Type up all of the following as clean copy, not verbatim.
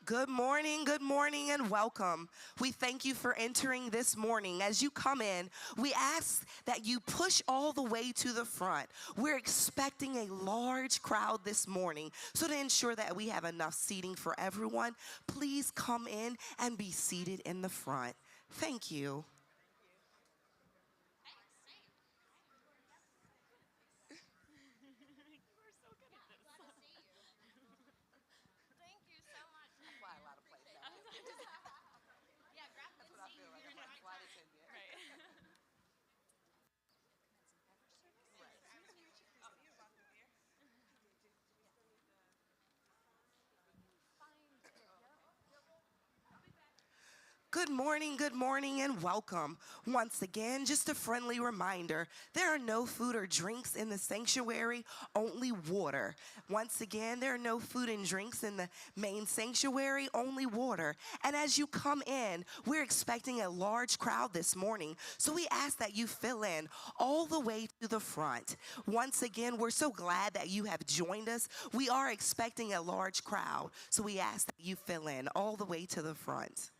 Good morning, and welcome. We thank you for entering this morning. As you come in, we ask that you push all the way to the front. We're expecting a large crowd this morning, so to ensure that we have enough seating for everyone, please come in and be seated in the front. Thank you. Good morning, and welcome. Once again, just a friendly reminder, there are no food or drinks in the sanctuary, only water. Once again, there are no food and drinks in the main sanctuary, only water. And as you come in, we're expecting a large crowd this morning, so we ask that you fill in all the way to the front. Once again, we're so glad that you have joined us. We are expecting a large crowd, so we ask that you fill in all the way to the front.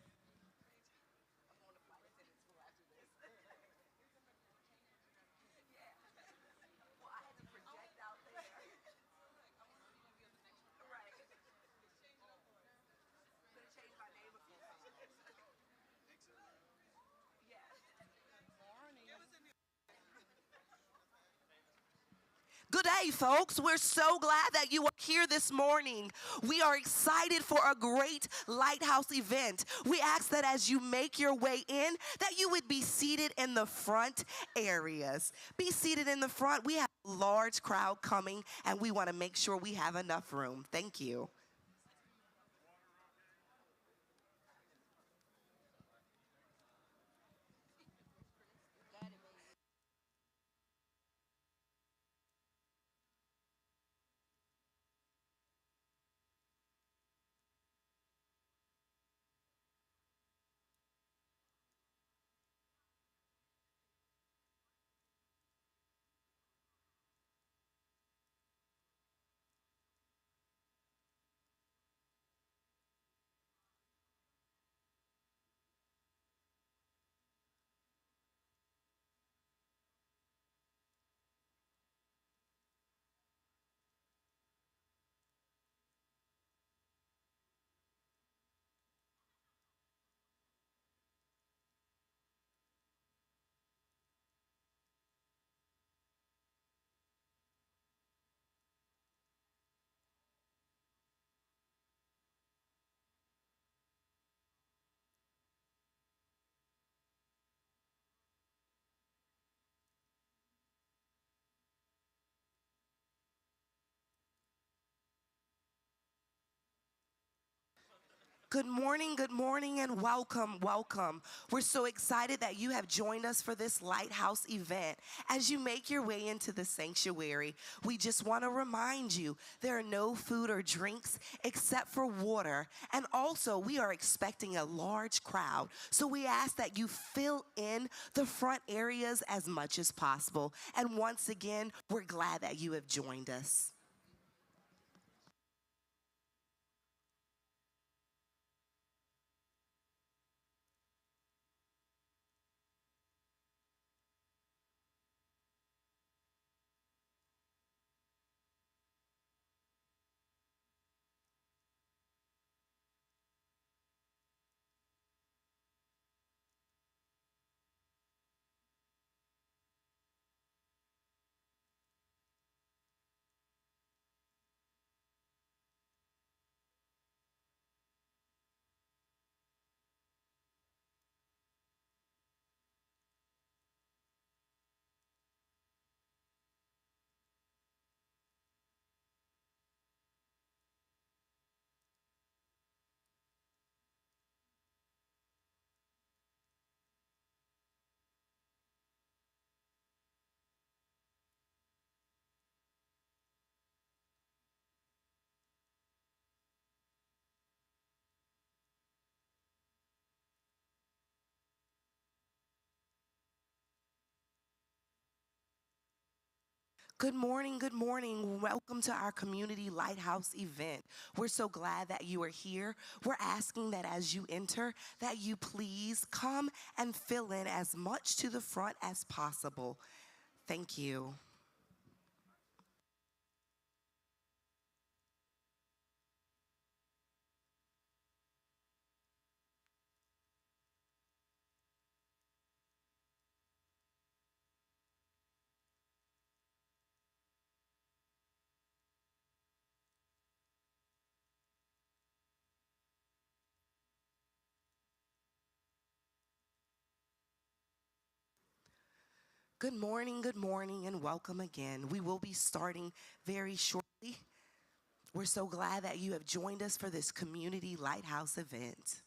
Good day, folks. We're so glad that you are here this morning. We are excited for a great lighthouse event. We ask that as you make your way in, that you would be seated in the front areas. Be seated in the front. We have a large crowd coming, and we want to make sure we have enough room. Thank you. Good morning, and welcome, welcome. We're so excited that you have joined us for this lighthouse event. As you make your way into the sanctuary, we just want to remind you there are no food or drinks except for water. And also, we are expecting a large crowd. So we ask that you fill in the front areas as much as possible. And once again, we're glad that you have joined us. Good morning, good morning. Welcome to our Community Lighthouse event. We're so glad that you are here. We're asking that as you enter, that you please come and fill in as much to the front as possible. Thank you. Good morning, and welcome again. We will be starting very shortly. We're so glad that you have joined us for this Community Lighthouse event.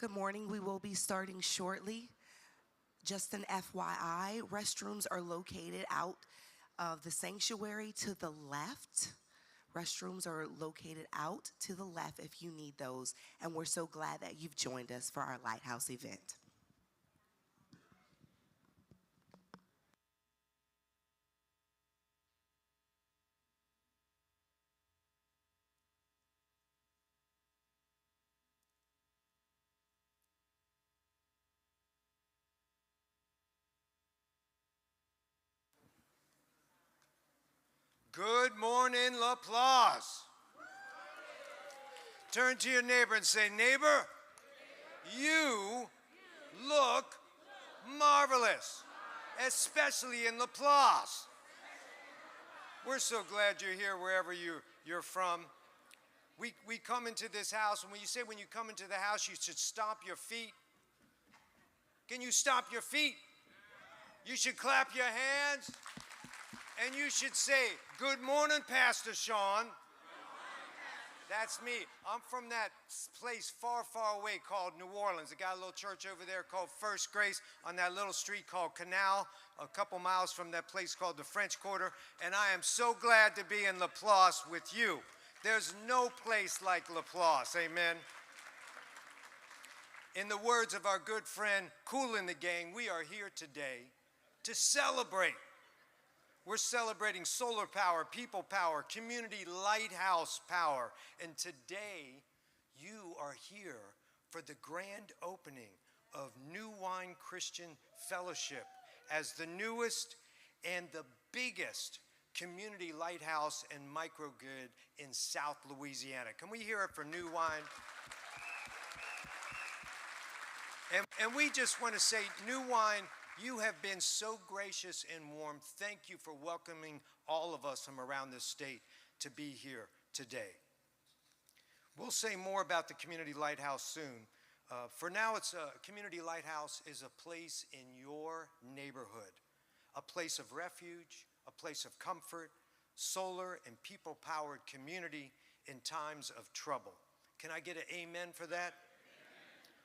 Good morning. We will be starting shortly. Just an FYI, restrooms are located out of the sanctuary to the left. Restrooms are located out to the left if you need those. And we're so glad that you've joined us for our Lighthouse event. Good morning, LaPlace. Turn to your neighbor and say, neighbor, you look marvelous, especially in LaPlace. We're so glad you're here wherever you're from. We come into this house, and when you come into the house, you should stomp your feet. Can you stomp your feet? You should clap your hands. And you should say, good morning, Pastor Sean. That's me. I'm from that place far, far away called New Orleans. They got a little church over there called First Grace on that little street called Canal, a couple miles from that place called the French Quarter. And I am so glad to be in LaPlace with you. There's no place like LaPlace, amen. In the words of our good friend Kool in the Gang, we are here today to celebrate. We're celebrating solar power, people power, community lighthouse power. And today, you are here for the grand opening of New Wine Christian Fellowship as the newest and the biggest community lighthouse and microgrid in South Louisiana. Can we hear it for New Wine? And we just want to say, New Wine, you have been so gracious and warm. Thank you for welcoming all of us from around this state to be here today. We'll say more about the Community Lighthouse soon. For now, Community Lighthouse is a place in your neighborhood, a place of refuge, a place of comfort, solar and people-powered community in times of trouble. Can I get an amen for that? Amen.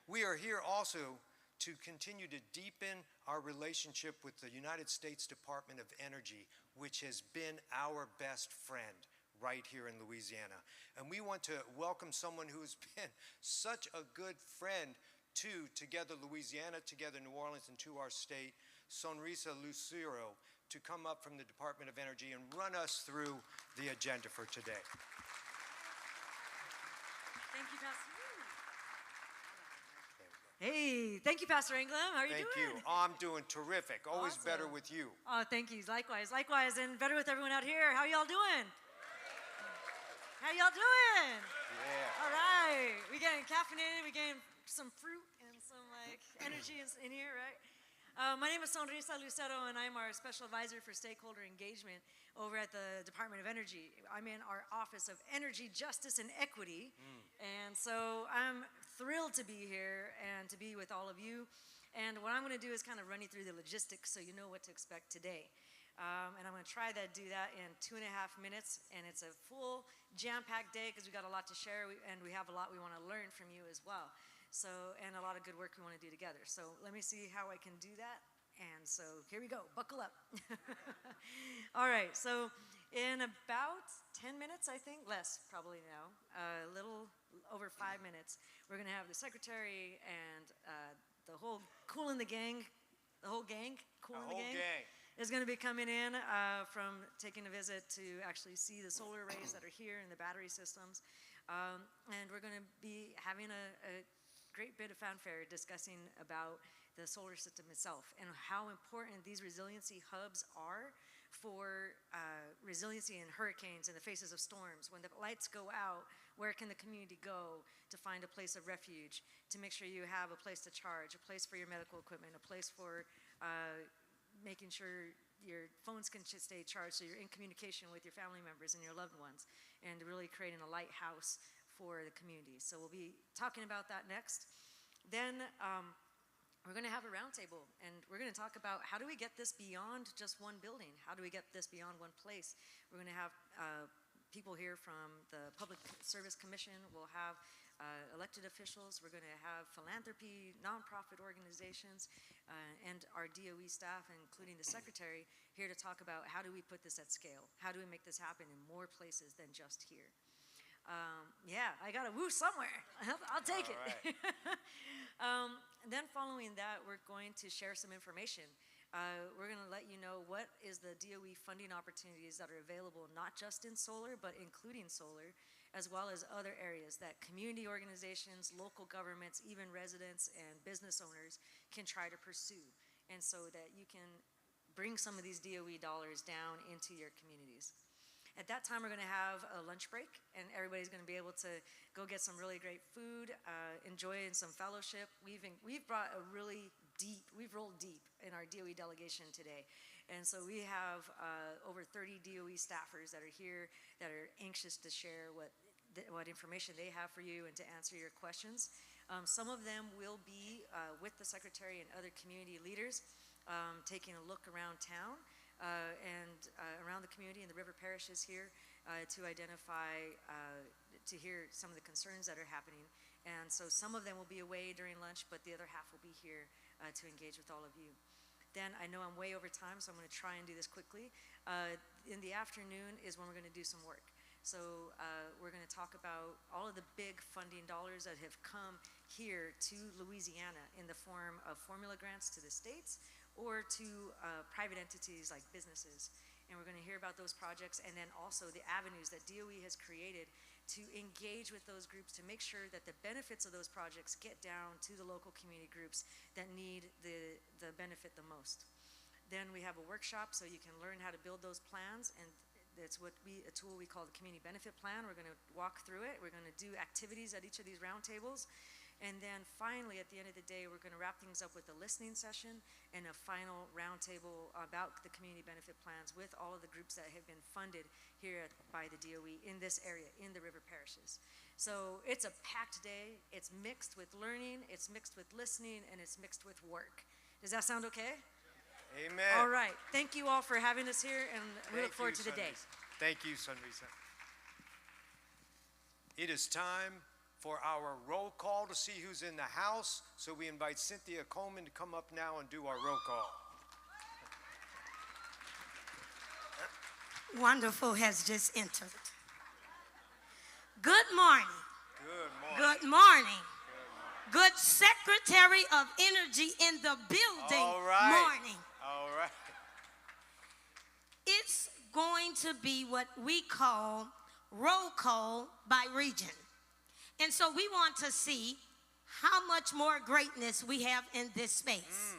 We are here also to continue to deepen our relationship with the United States Department of Energy, which has been our best friend right here in Louisiana. And we want to welcome someone who has been such a good friend to Together Louisiana, Together New Orleans, and to our state, Sonrisa Lucero, to come up from the Department of Energy and run us through the agenda for today. Thank you, Pastor. Hey, thank you, Pastor Ingram. How are you doing? Thank you. Oh, I'm doing terrific. Always Awesome. better with you. Oh, thank you. Likewise, likewise, and better with everyone out here. How y'all doing? How y'all doing? Yeah. All right. We getting caffeinated. We getting some fruit and some energy in here, right? My name is Sonrisa Lucero, and I'm our Special Advisor for Stakeholder Engagement over at the Department of Energy. I'm in our Office of Energy, Justice, and Equity, and so I'm thrilled to be here and to be with all of you. And what I'm going to do is kind of run you through the logistics so you know what to expect today. And I'm going to try to do that in 2.5 minutes, and it's a full jam-packed day because we got a lot to share, and we have a lot we want to learn from you as well. So, and a lot of good work we want to do together. So let me see how I can do that. And so here we go. Buckle up. All right. So in about 10 minutes, I think, less probably now, a little over 5 minutes, we're going to have the secretary and the whole Cool in the Gang, the whole gang, Cool in the Gang, is going to be coming in from taking a visit to actually see the solar arrays that are here and the battery systems. And we're going to be having a great bit of fanfare discussing about the solar system itself and how important these resiliency hubs are for resiliency in hurricanes in the faces of storms. When the lights go out, where can the community go to find a place of refuge, to make sure you have a place to charge, a place for your medical equipment, a place for making sure your phones can stay charged so you're in communication with your family members and your loved ones, and really creating a lighthouse for the community. So we'll be talking about that next. Then we're going to have a roundtable, and we're going to talk about how do we get this beyond just one building? How do we get this beyond one place? We're going to have people here from the Public Service Commission. We'll have elected officials. We're going to have philanthropy, nonprofit organizations, and our DOE staff, including the secretary, here to talk about how do we put this at scale? How do we make this happen in more places than just here? Yeah, I got to woo somewhere. I'll take it. Right. Then following that, we're going to share some information. We're going to let you know what is the DOE funding opportunities that are available, not just in solar, but including solar, as well as other areas that community organizations, local governments, even residents and business owners can try to pursue, and so that you can bring some of these DOE dollars down into your communities. At that time, we're going to have a lunch break, and everybody's going to be able to go get some really great food, enjoy some fellowship. We've brought we've rolled deep in our DOE delegation today. And so we have over 30 DOE staffers that are here that are anxious to share what information they have for you and to answer your questions. Some of them will be with the secretary and other community leaders taking a look around town. And around the community and the river parishes here to identify, to hear some of the concerns that are happening. And so some of them will be away during lunch, but the other half will be here to engage with all of you. Then I know I'm way over time, so I'm going to try and do this quickly. In the afternoon is when we're going to do some work. So we're going to talk about all of the big funding dollars that have come here to Louisiana in the form of formula grants to the states or to private entities like businesses. And we're going to hear about those projects, and then also the avenues that DOE has created to engage with those groups to make sure that the benefits of those projects get down to the local community groups that need the benefit the most. Then we have a workshop so you can learn how to build those plans, and that's a tool we call the Community Benefit Plan. We're going to walk through it. We're going to do activities at each of these roundtables. And then finally, at the end of the day, we're going to wrap things up with a listening session and a final roundtable about the community benefit plans with all of the groups that have been funded here by the DOE in this area, in the river parishes. So it's a packed day. It's mixed with learning, it's mixed with listening, and it's mixed with work. Does that sound okay? Amen. All right. Thank you all for having us here, and we look forward to the day. Thank you, Sonrisa. It is time for our roll call to see who's in the house. So we invite Cynthia Coleman to come up now and do our roll call. Wonderful has just entered. Good morning. Good morning. Good morning. Good Secretary of Energy in the building. All right. Morning. All right. it's going to be what we call roll call by region. And so we want to see how much more greatness we have in this space.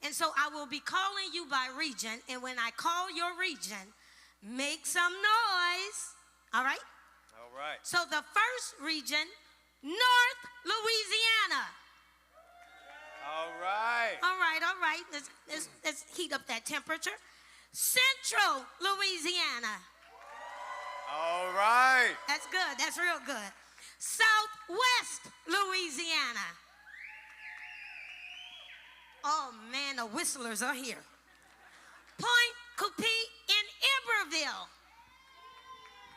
And so I will be calling you by region, and when I call your region, make some noise. All right? All right. So the first region, North Louisiana. All right. All right, all right. Let's heat up that temperature. Central Louisiana. All right. That's good. That's real good. Southwest Louisiana. Oh, man, the whistlers are here. Point Coupee in Iberville.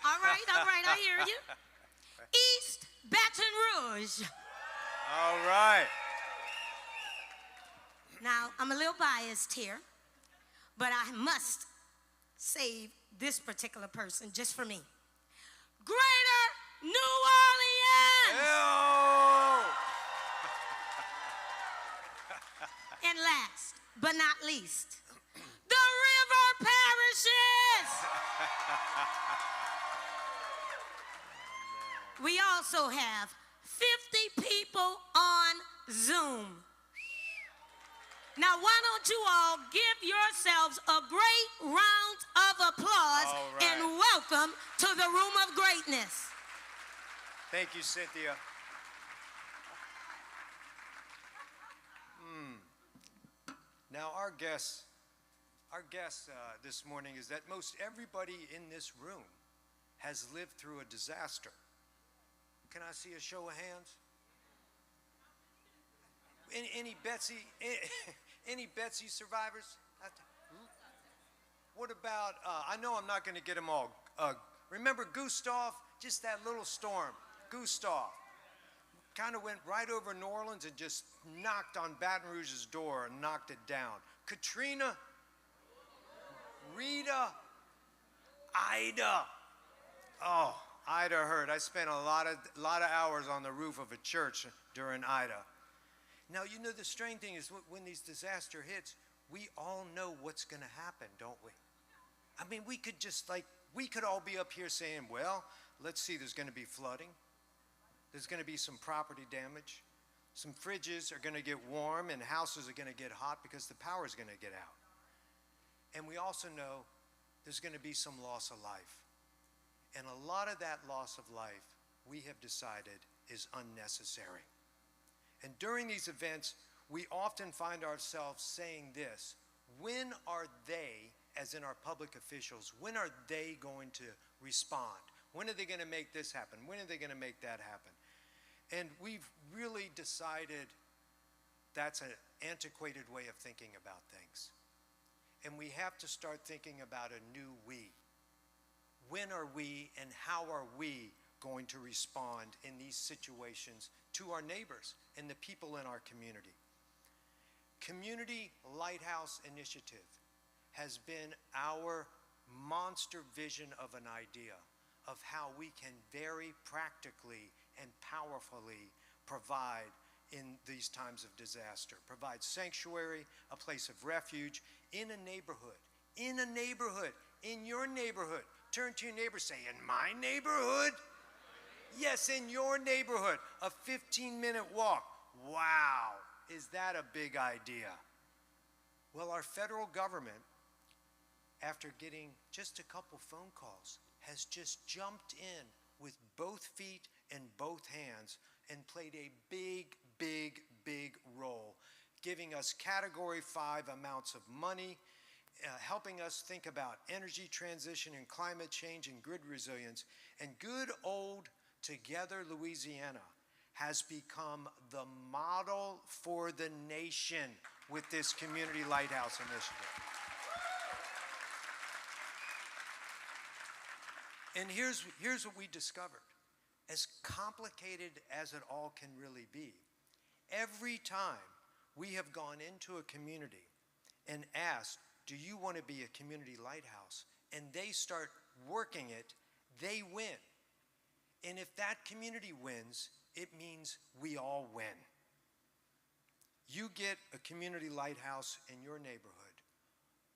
All right, I hear you. East Baton Rouge. All right. Now, I'm a little biased here, but I must save this particular person just for me. Greater New Orleans. Ew. And last but not least, the River Parishes. We also have 50 people on Zoom. Now, why don't you all give yourselves a great round of applause and welcome to the Room of Greatness. Thank you, Cynthia. Now, our guest this morning is that most everybody in this room has lived through a disaster. Can I see a show of hands? Any Betsy survivors? What about, I know I'm not going to get them all. Remember Gustav? Just that little storm. Gustav. Kind of went right over New Orleans and just knocked on Baton Rouge's door and knocked it down. Katrina. Rita. Ida. Oh, Ida hurt. I spent a lot of hours on the roof of a church during Ida. Now, you know, the strange thing is when these disaster hits, we all know what's going to happen, don't we? I mean, we could all be up here saying, well, let's see, there's going to be flooding. There's going to be some property damage. Some fridges are going to get warm and houses are going to get hot because the power is going to get out. And we also know there's going to be some loss of life. And a lot of that loss of life, we have decided, is unnecessary. And during these events, we often find ourselves saying this: when are they, as in our public officials, when are they going to respond? When are they going to make this happen? When are they going to make that happen? And we've really decided that's an antiquated way of thinking about things. And we have to start thinking about a new we. When are we and how are we going to respond in these situations to our neighbors and the people in our community? Community Lighthouse Initiative has been our monster vision of an idea of how we can very practically and powerfully provide in these times of disaster. Provide sanctuary, a place of refuge in a neighborhood, in your neighborhood. Turn to your neighbor, say, in my neighborhood? Yes, in your neighborhood, a 15-minute walk. Wow, is that a big idea? Well, our federal government, after getting just a couple phone calls, has just jumped in with both feet and both hands and played a big role, giving us Category 5 amounts of money, helping us think about energy transition and climate change and grid resilience. And good old Together Louisiana has become the model for the nation with this Community Lighthouse Initiative. And here's what we discovered. As complicated as it all can really be, every time we have gone into a community and asked, do you want to be a community lighthouse? And they start working it, they win. And if that community wins, it means we all win. You get a community lighthouse in your neighborhood.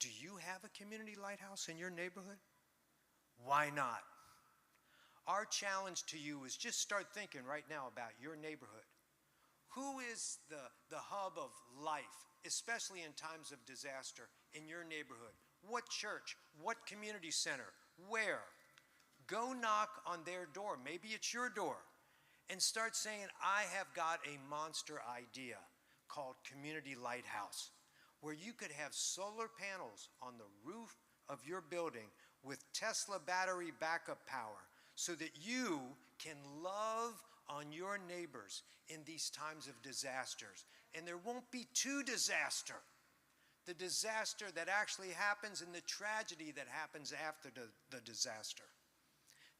Do you have a community lighthouse in your neighborhood? Why not? Our challenge to you is just start thinking right now about your neighborhood. Who is the hub of life, especially in times of disaster, in your neighborhood? What church? What community center? Where? Go knock on their door. Maybe it's your door. And start saying, I have got a monster idea called Community Lighthouse, where you could have solar panels on the roof of your building with Tesla battery backup power so that you can love on your neighbors in these times of disasters. And there won't be two disasters. The disaster that actually happens and the tragedy that happens after the disaster.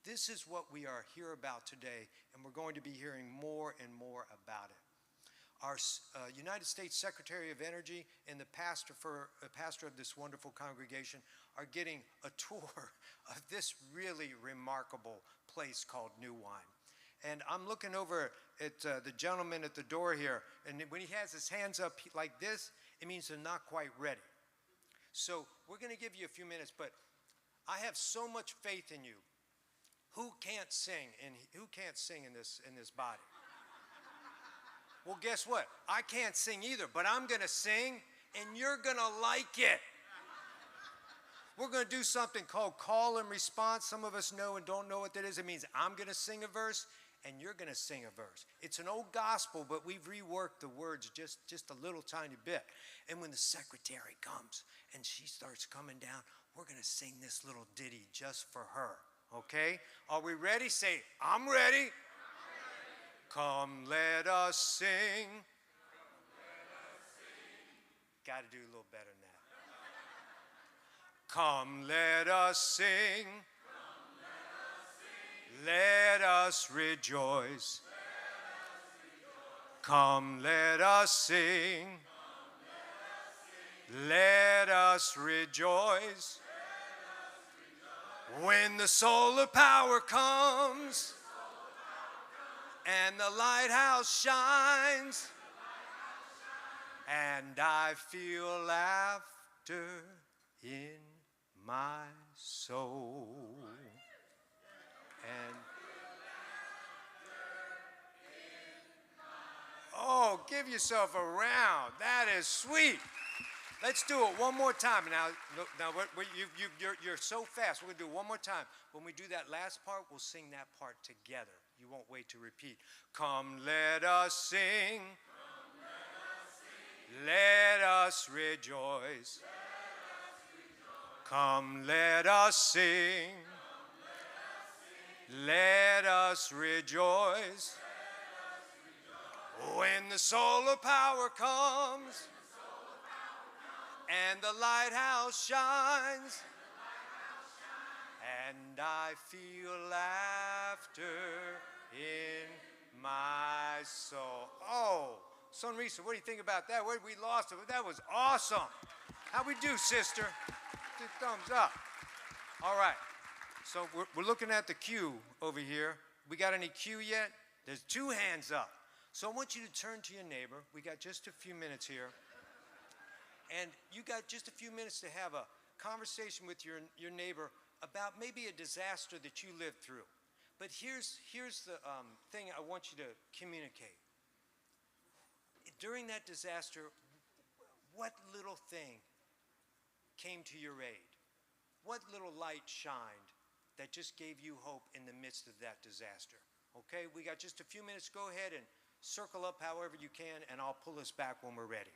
This is what we are here about today, and we're going to be hearing more and more about it. Our United States Secretary of Energy and the pastor of this wonderful congregation are getting a tour of this really remarkable place called New Wine. And I'm looking over at the gentleman at the door here, and when he has his hands up like this, it means they're not quite ready. So we're going to give you a few minutes, but I have so much faith in you. Who can't sing in this body? Well, guess what? I can't sing either, but I'm going to sing, and you're going to like it. We're going to do something called call and response. Some of us know and don't know what that is. It means I'm going to sing a verse, and you're going to sing a verse. It's an old gospel, but we've reworked the words just a little tiny bit. And when the secretary comes and she starts coming down, we're going to sing this little ditty just for her. Okay? Are we ready? Say, I'm ready. Come, let us sing. Got to do a little better than that. Come, let us sing. Let us rejoice. Come, let us sing. Let us rejoice. When the solar power comes and the lighthouse shines and I feel laughter in my soul. And oh, give yourself a round. That is sweet. Let's do it one more time. Now you're so fast. We're going to do it one more time. When we do that last part, we'll sing that part together. You won't wait to repeat. Come, let us sing. Let us rejoice. Come, let us sing. Let us rejoice. When the solar power comes and the lighthouse shines and I feel laughter in my soul. Oh, Sonrisa, what do you think about that? Where we lost it? That was awesome. How we do, sister? Two thumbs up. All right. So we're looking at the queue over here. We got any queue yet? There's two hands up. So I want you to turn to your neighbor. We got just a few minutes here. And you got just a few minutes to have a conversation with your neighbor about maybe a disaster that you lived through. But here's the thing I want you to communicate. During that disaster, what little thing came to your aid? What little light shined that just gave you hope in the midst of that disaster? Okay, we got just a few minutes. Go ahead and circle up however you can, and I'll pull us back when we're ready.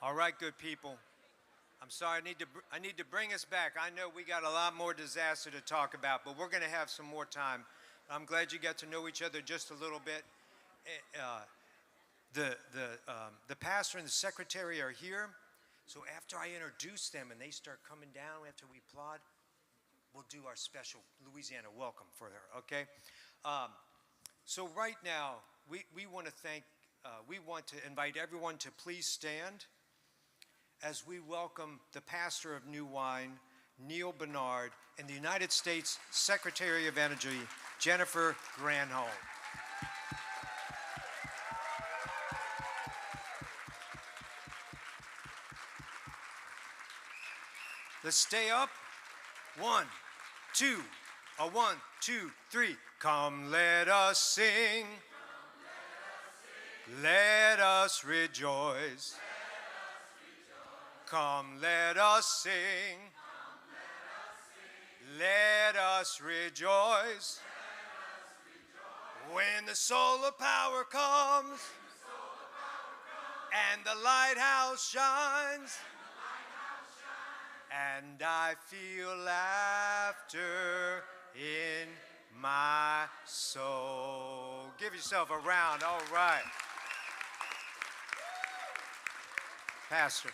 All right, good people. I'm sorry, I need to bring us back. I know we got a lot more disaster to talk about, but we're going to have some more time. I'm glad you got to know each other just a little bit. The pastor and the secretary are here, so after I introduce them and they start coming down, after we applaud, we'll do our special Louisiana welcome for her, okay? So right now, we want to invite everyone to please stand as we welcome the pastor of New Wine, Neil Bernard, and the United States Secretary of Energy, Jennifer Granholm. Let's stay up. 1, 2, 1, 2, 3. Come, let us sing. Let us rejoice. Come, let us sing. Let us rejoice. When the solar power comes and the lighthouse shines, and I feel laughter in my soul. Give yourself a round, all right. Pastor.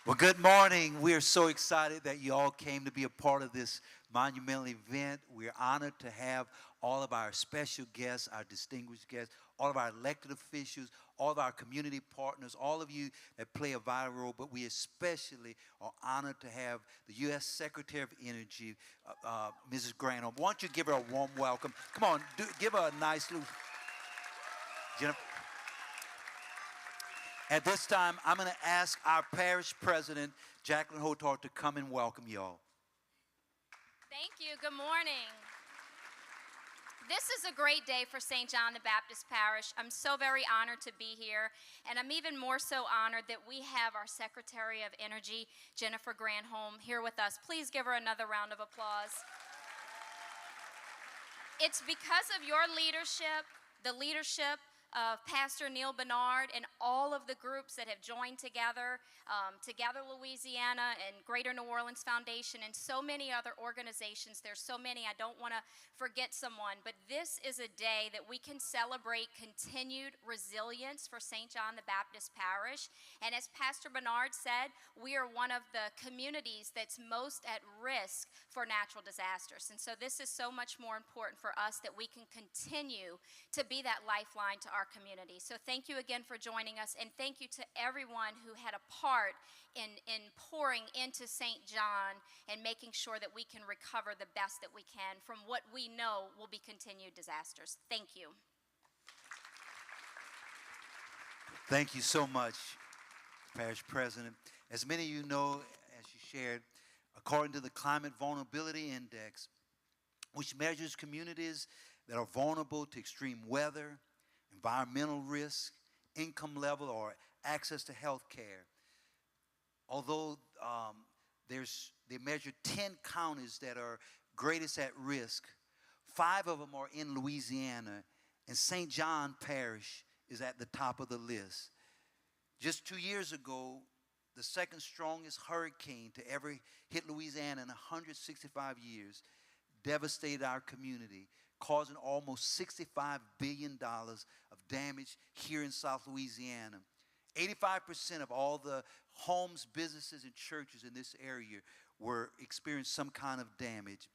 Well, good morning. We are so excited that you all came to be a part of this monumental event. We're honored to have all of our special guests, our distinguished guests, all of our elected officials, all of our community partners, all of you that play a vital role, but we especially are honored to have the U.S. Secretary of Energy, Mrs. Granholm. Why don't you give her a warm welcome? Come on, give her a nice little... Jennifer. At this time, I'm going to ask our parish president, Jacqueline Hotard, to come and welcome you all. Thank you. Good morning. This is a great day for St. John the Baptist Parish. I'm so very honored to be here, and I'm even more so honored that we have our Secretary of Energy, Jennifer Granholm, here with us. Please give her another round of applause. It's because of your leadership, the leadership of Pastor Neil Bernard and all of the groups that have joined together, Together Louisiana and Greater New Orleans Foundation and so many other organizations. There's so many, I don't want to forget someone, but this is a day that we can celebrate continued resilience for St. John the Baptist Parish. And as Pastor Bernard said, we are one of the communities that's most at risk for natural disasters. And so this is so much more important for us that we can continue to be that lifeline to our community. So thank you again for joining us, and thank you to everyone who had a part in pouring into St. John and making sure that we can recover the best that we can from what we know will be continued disasters. Thank you. Thank you so much, Parish President. As many of you know, as you shared, according to the Climate Vulnerability Index, which measures communities that are vulnerable to extreme weather, environmental risk, income level, or access to health care. Although they measure 10 counties that are greatest at risk, 5 of them are in Louisiana, and St. John Parish is at the top of the list. Just 2 years ago, the second strongest hurricane to ever hit Louisiana in 165 years devastated our community, causing almost $65 billion of damage here in South Louisiana. 85% of all the homes, businesses, and churches in this area experienced some kind of damage.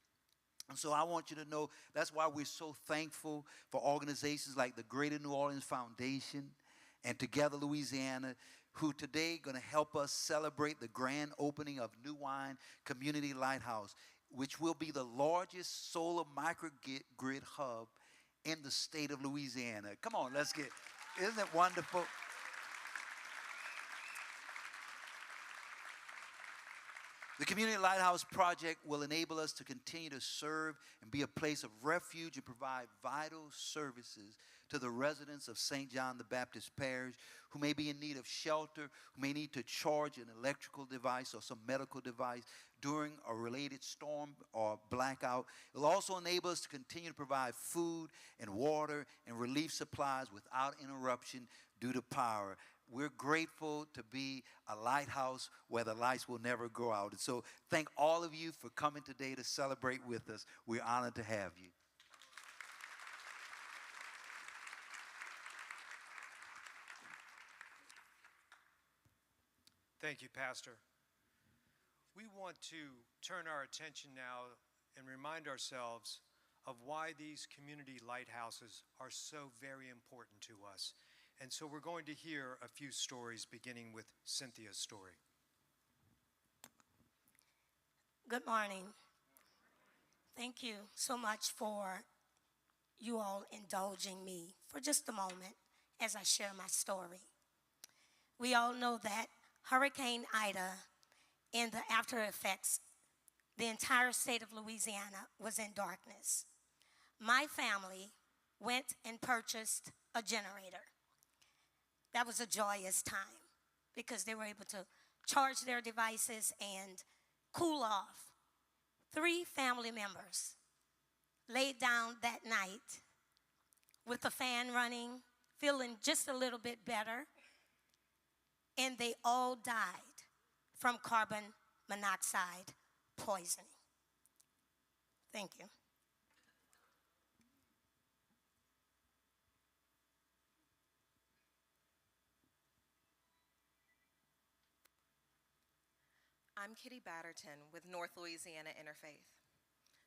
And so I want you to know that's why we're so thankful for organizations like the Greater New Orleans Foundation and Together Louisiana, who today are going to help us celebrate the grand opening of New Wine Community Lighthouse, which will be the largest solar microgrid hub in the state of Louisiana. Come on, isn't it wonderful? The Community Lighthouse Project will enable us to continue to serve and be a place of refuge and provide vital services to the residents of St. John the Baptist Parish who may be in need of shelter, who may need to charge an electrical device or some medical device during a related storm or blackout. It will also enable us to continue to provide food and water and relief supplies without interruption due to power. we're grateful to be a lighthouse where the lights will never go out. And so thank all of you for coming today to celebrate with us. We're honored to have you. Thank you, Pastor. We want to turn our attention now and remind ourselves of why these community lighthouses are so very important to us. And so we're going to hear a few stories, beginning with Cynthia's story. Good morning. Thank you so much for you all indulging me for just a moment as I share my story. We all know that Hurricane Ida and the after effects, the entire state of Louisiana was in darkness. My family went and purchased a generator. That was a joyous time because they were able to charge their devices and cool off. 3 family members laid down that night with the fan running, feeling just a little bit better, and they all died from carbon monoxide poisoning. Thank you. I'm Kitty Batterton with North Louisiana Interfaith.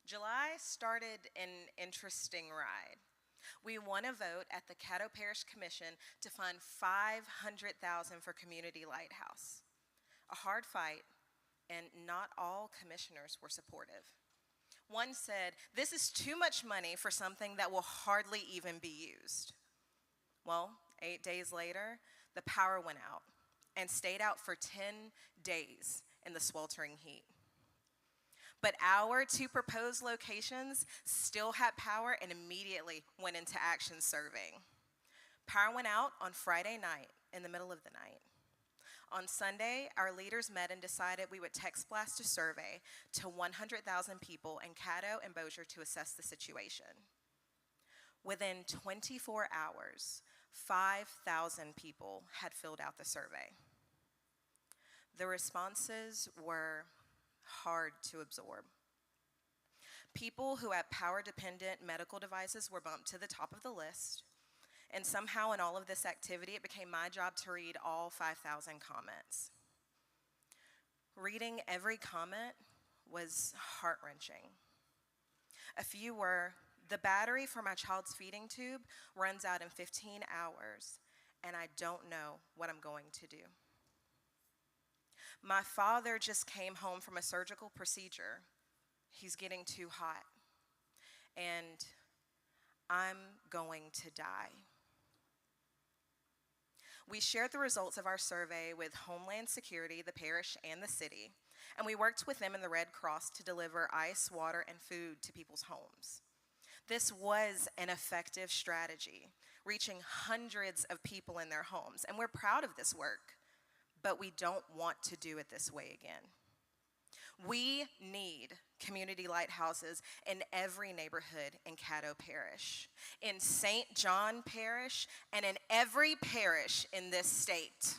July started an interesting ride. We won a vote at the Caddo Parish Commission to fund $500,000 for Community Lighthouse. A hard fight, and not all commissioners were supportive. One said, "This is too much money for something that will hardly even be used." Well, 8 days later, the power went out and stayed out for 10 days in the sweltering heat. But our 2 proposed locations still had power and immediately went into action serving. Power went out on Friday night in the middle of the night. On Sunday, our leaders met and decided we would text blast a survey to 100,000 people in Caddo and Bossier to assess the situation. Within 24 hours, 5,000 people had filled out the survey. The responses were hard to absorb. People who had power-dependent medical devices were bumped to the top of the list, and somehow in all of this activity, it became my job to read all 5,000 comments. Reading every comment was heart-wrenching. A few were, "The battery for my child's feeding tube runs out in 15 hours, and I don't know what I'm going to do. My father just came home from a surgical procedure. He's getting too hot, and I'm going to die." We shared the results of our survey with Homeland Security, the parish, and the city, and we worked with them in the Red Cross to deliver ice, water, and food to people's homes. This was an effective strategy, reaching hundreds of people in their homes, and we're proud of this work. But we don't want to do it this way again. We need community lighthouses in every neighborhood in Caddo Parish, in St. John Parish, and in every parish in this state.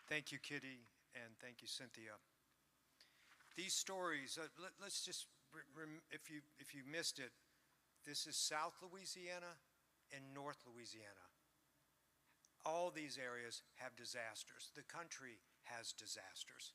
Thank you, Kitty, and thank you, Cynthia. These stories, let's just, if you missed it, this is South Louisiana and North Louisiana. All these areas have disasters. The country has disasters.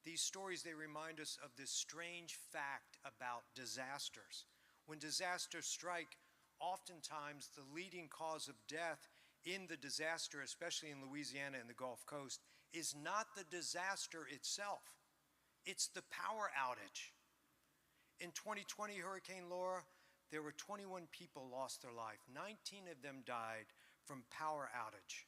These stories, they remind us of this strange fact about disasters. When disasters strike, oftentimes the leading cause of death in the disaster, especially in Louisiana and the Gulf Coast, is not the disaster itself. It's the power outage. In 2020, Hurricane Laura, there were 21 people lost their life. 19 of them died from power outage.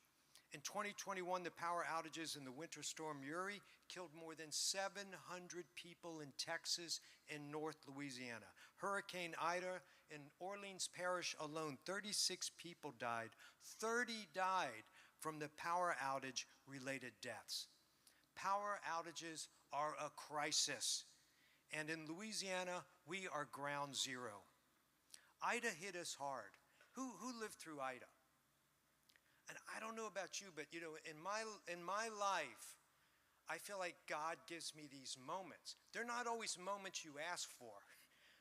In 2021, the power outages in the winter storm Uri killed more than 700 people in Texas and North Louisiana. Hurricane Ida in Orleans Parish alone, 36 people died. 30 died from the power outage related deaths. Power outages are a crisis. And in Louisiana, we are ground zero. Ida hit us hard. Who lived through Ida? And I don't know about you, but you know, in my life, I feel like God gives me these moments. They're not always moments you ask for,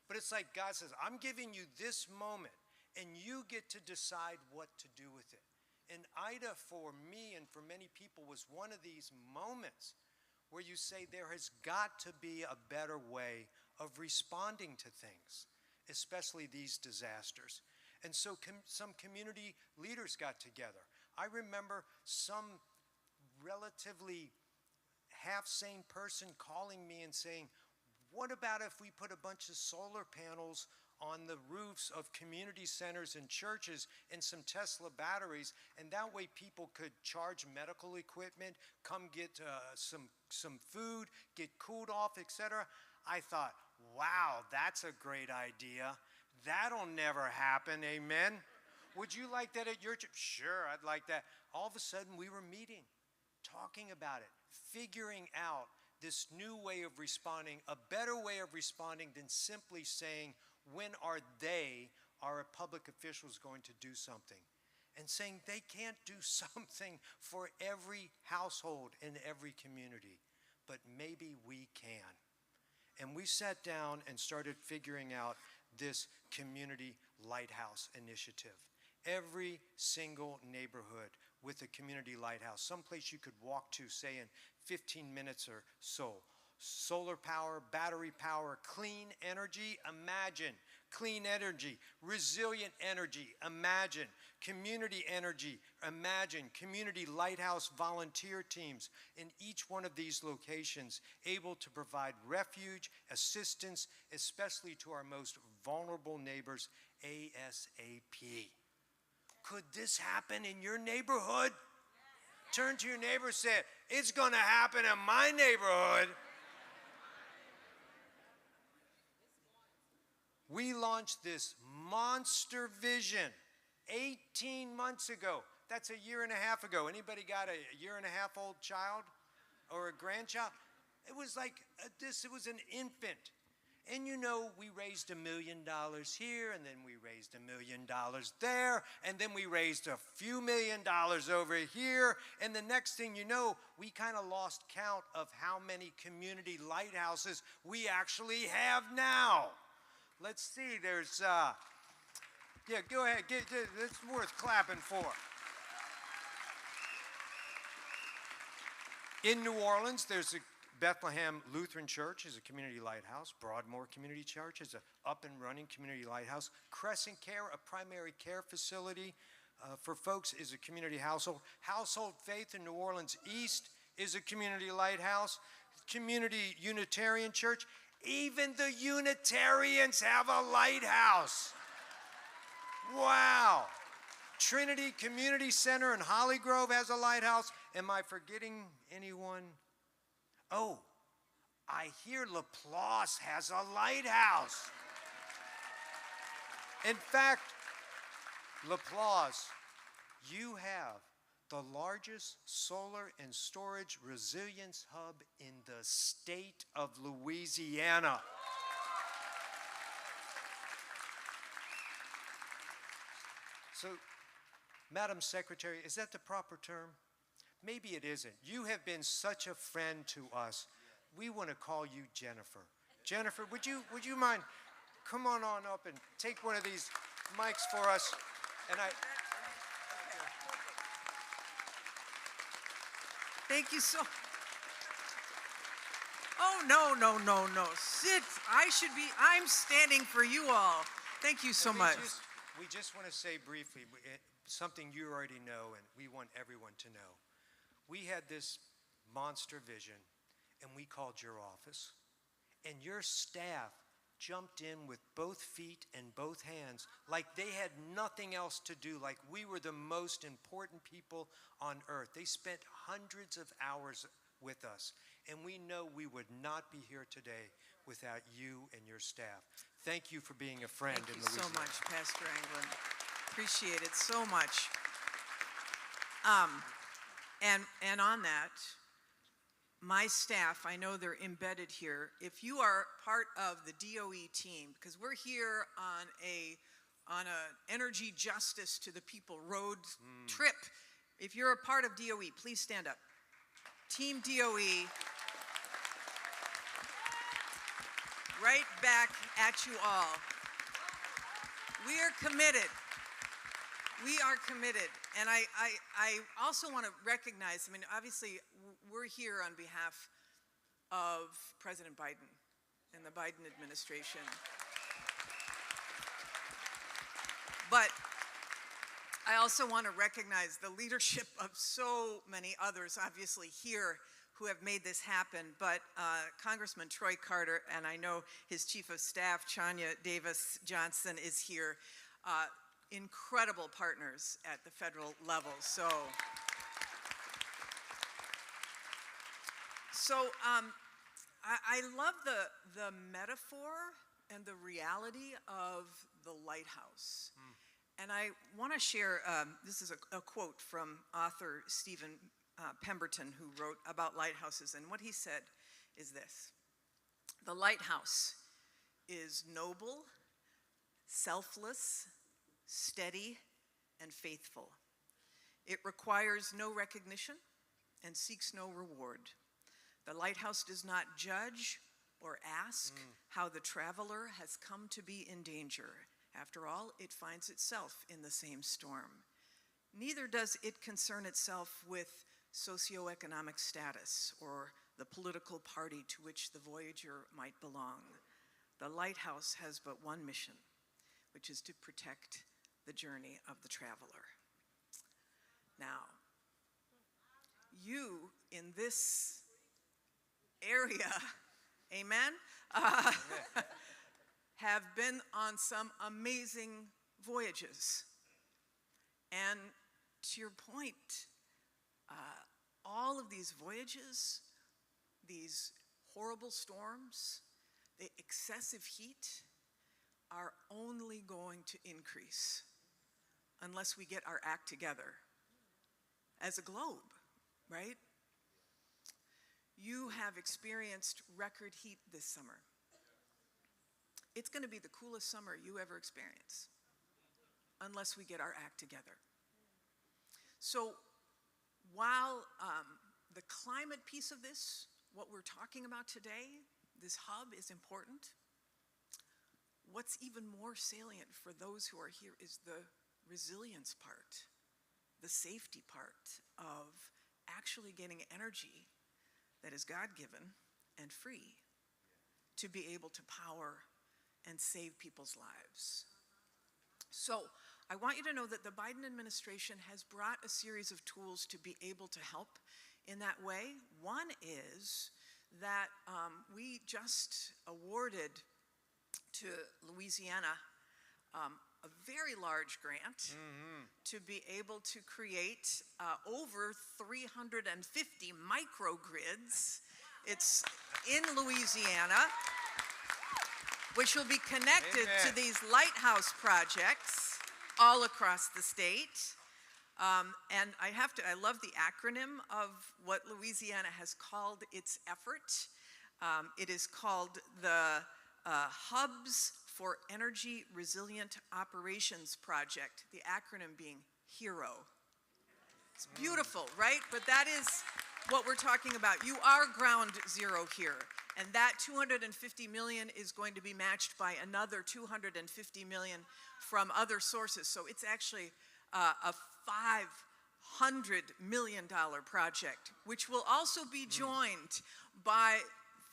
but it's like God says, I'm giving you this moment, and you get to decide what to do with it. And Ida, for me and for many people, was one of these moments where you say there has got to be a better way of responding to things, especially these disasters. And so some community leaders got together. I remember some relatively half-sane person calling me and saying, what about if we put a bunch of solar panels on the roofs of community centers and churches and some Tesla batteries, and that way people could charge medical equipment, come get some food, get cooled off, etc. I thought, wow, that's a great idea. That'll never happen, amen? Would you like that at your church? Sure, I'd like that. All of a sudden, we were meeting, talking about it, figuring out this new way of responding, a better way of responding than simply saying, when are our public officials going to do something? And saying they can't do something for every household in every community, but maybe we can. And we sat down and started figuring out this community lighthouse initiative. Every single neighborhood with a community lighthouse, someplace you could walk to, say, in 15 minutes or so. Solar power, battery power, clean energy, imagine. Clean energy, resilient energy, imagine. Community energy, imagine. Community lighthouse volunteer teams in each one of these locations, able to provide refuge, assistance, especially to our most vulnerable neighbors, ASAP. Could this happen in your neighborhood? Turn to your neighbor and say, it's going to happen in my neighborhood. We launched this monster vision 18 months ago. That's a year and a half ago. Anybody got a year and a half old child or a grandchild? It was like it was an infant. And you know, we raised $1 million here, and then we raised $1 million there, and then we raised a few $1 million over here, and the next thing you know, we kind of lost count of how many community lighthouses we actually have now. Let's see, there's, yeah, go ahead, it's worth clapping for. In New Orleans, there's a Bethlehem Lutheran Church is a community lighthouse. Broadmoor Community Church is an up-and-running community lighthouse. Crescent Care, a primary care facility for folks, is a community household. Household Faith in New Orleans East is a community lighthouse. Community Unitarian Church, even the Unitarians have a lighthouse. Wow. Trinity Community Center in Holly Grove has a lighthouse. Am I forgetting anyone? Oh, I hear LaPlace has a lighthouse. In fact, LaPlace, you have the largest solar and storage resilience hub in the state of Louisiana. So, Madam Secretary, is that the proper term? Maybe it isn't. You have been such a friend to us. We want to call you Jennifer. Jennifer, would you mind? Come on up and take one of these mics for us. And Thank you so. Oh, no. Sit. I'm standing for you all. Thank you so much. We just want to say briefly something you already know, and we want everyone to know. We had this monster vision, and we called your office, and your staff jumped in with both feet and both hands like they had nothing else to do, like we were the most important people on earth. They spent hundreds of hours with us, and we know we would not be here today without you and your staff. Thank you for being a friend in Louisiana. Thank you so much, Pastor Anglin. Appreciate it so much. And on that, my staff, I know they're embedded here. If you are part of the DOE team, because we're here on a energy justice to the people road trip. If you're a part of DOE, please stand up. Team DOE, right back at you all. We are committed. We are committed. And I also want to recognize, I mean, obviously, we're here on behalf of President Biden and the Biden administration. But I also want to recognize the leadership of so many others, obviously here, who have made this happen. But Congressman Troy Carter, and I know his Chief of Staff, Chania Davis Johnson, is here. Incredible partners at the federal level. So I love the metaphor and the reality of the lighthouse. And I want to share, this is a quote from author Stephen Pemberton, who wrote about lighthouses. And what he said is this: the lighthouse is noble, selfless, steady, and faithful. It requires no recognition and seeks no reward. The lighthouse does not judge or ask how the traveler has come to be in danger. After all, it finds itself in the same storm. Neither does it concern itself with socioeconomic status or the political party to which the voyager might belong. The lighthouse has but one mission, which is to protect the journey of the traveler. Now, you in this area, amen, have been on some amazing voyages. And to your point, all of these voyages, these horrible storms, the excessive heat, are only going to increase unless we get our act together as a globe, right? You have experienced record heat this summer. It's going to be the coolest summer you ever experience unless we get our act together. So while the climate piece of this, what we're talking about today, this hub is important, what's even more salient for those who are here is the resilience part, the safety part of actually getting energy that is God-given and free to be able to power and save people's lives. So I want you to know that the Biden administration has brought a series of tools to be able to help in that way. One is that we just awarded to Louisiana a very large grant to be able to create over 350 microgrids. It's in Louisiana, which will be connected to these lighthouse projects all across the state. And I love the acronym of what Louisiana has called its effort. It is called the Hubs for Energy Resilient Operations Project, the acronym being HERO. It's beautiful, right? But that is what we're talking about. You are ground zero here. And that $250 million is going to be matched by another $250 million from other sources. So it's actually a $500 million project, which will also be joined by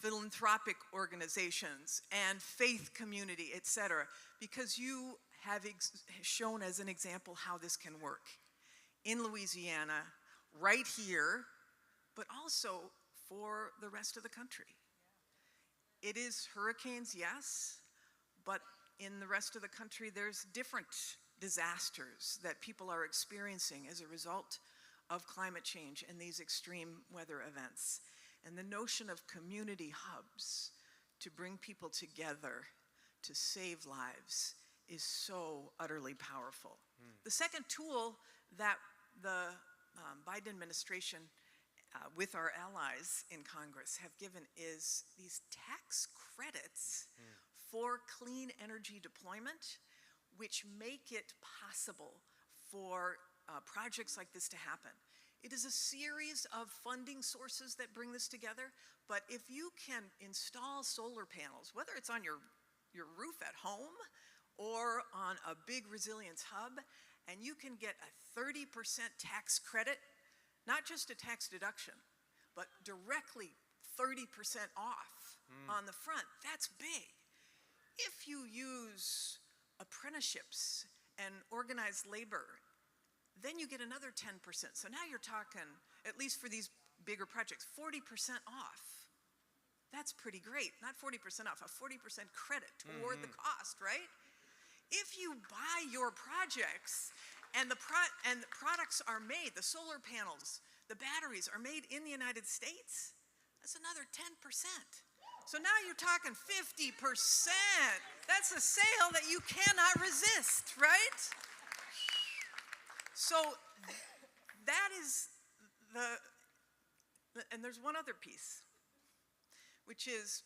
philanthropic organizations and faith community, et cetera, because you have shown as an example how this can work in Louisiana, right here, but also for the rest of the country. It is hurricanes, yes, but in the rest of the country, there's different disasters that people are experiencing as a result of climate change and these extreme weather events. And the notion of community hubs to bring people together to save lives is so utterly powerful. The second tool that the Biden administration with our allies in Congress have given is these tax credits for clean energy deployment, which make it possible for projects like this to happen. It is a series of funding sources that bring this together, but if you can install solar panels, whether it's on your roof at home or on a big resilience hub, and you can get a 30% tax credit, not just a tax deduction, but directly 30% off on the front, that's big. If you use apprenticeships and organized labor, then you get another 10%. So now you're talking, at least for these bigger projects, 40% off. That's pretty great. Not 40% off, a 40% credit toward the cost, right? If you buy your projects and the products are made, the solar panels, the batteries are made in the United States, that's another 10%. So now you're talking 50%. That's a sale that you cannot resist, right? So that is and there's one other piece, which is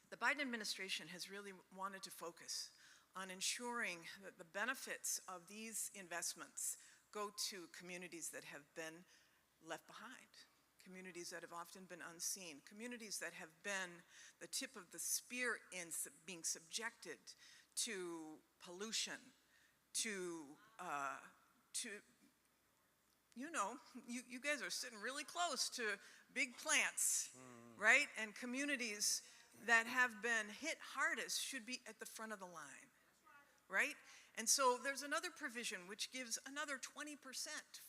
the Biden administration has really wanted to focus on ensuring that the benefits of these investments go to communities that have been left behind, communities that have often been unseen, communities that have been the tip of the spear in being subjected to pollution, to you guys are sitting really close to big plants, right? And communities that have been hit hardest should be at the front of the line, right? And so there's another provision which gives another 20%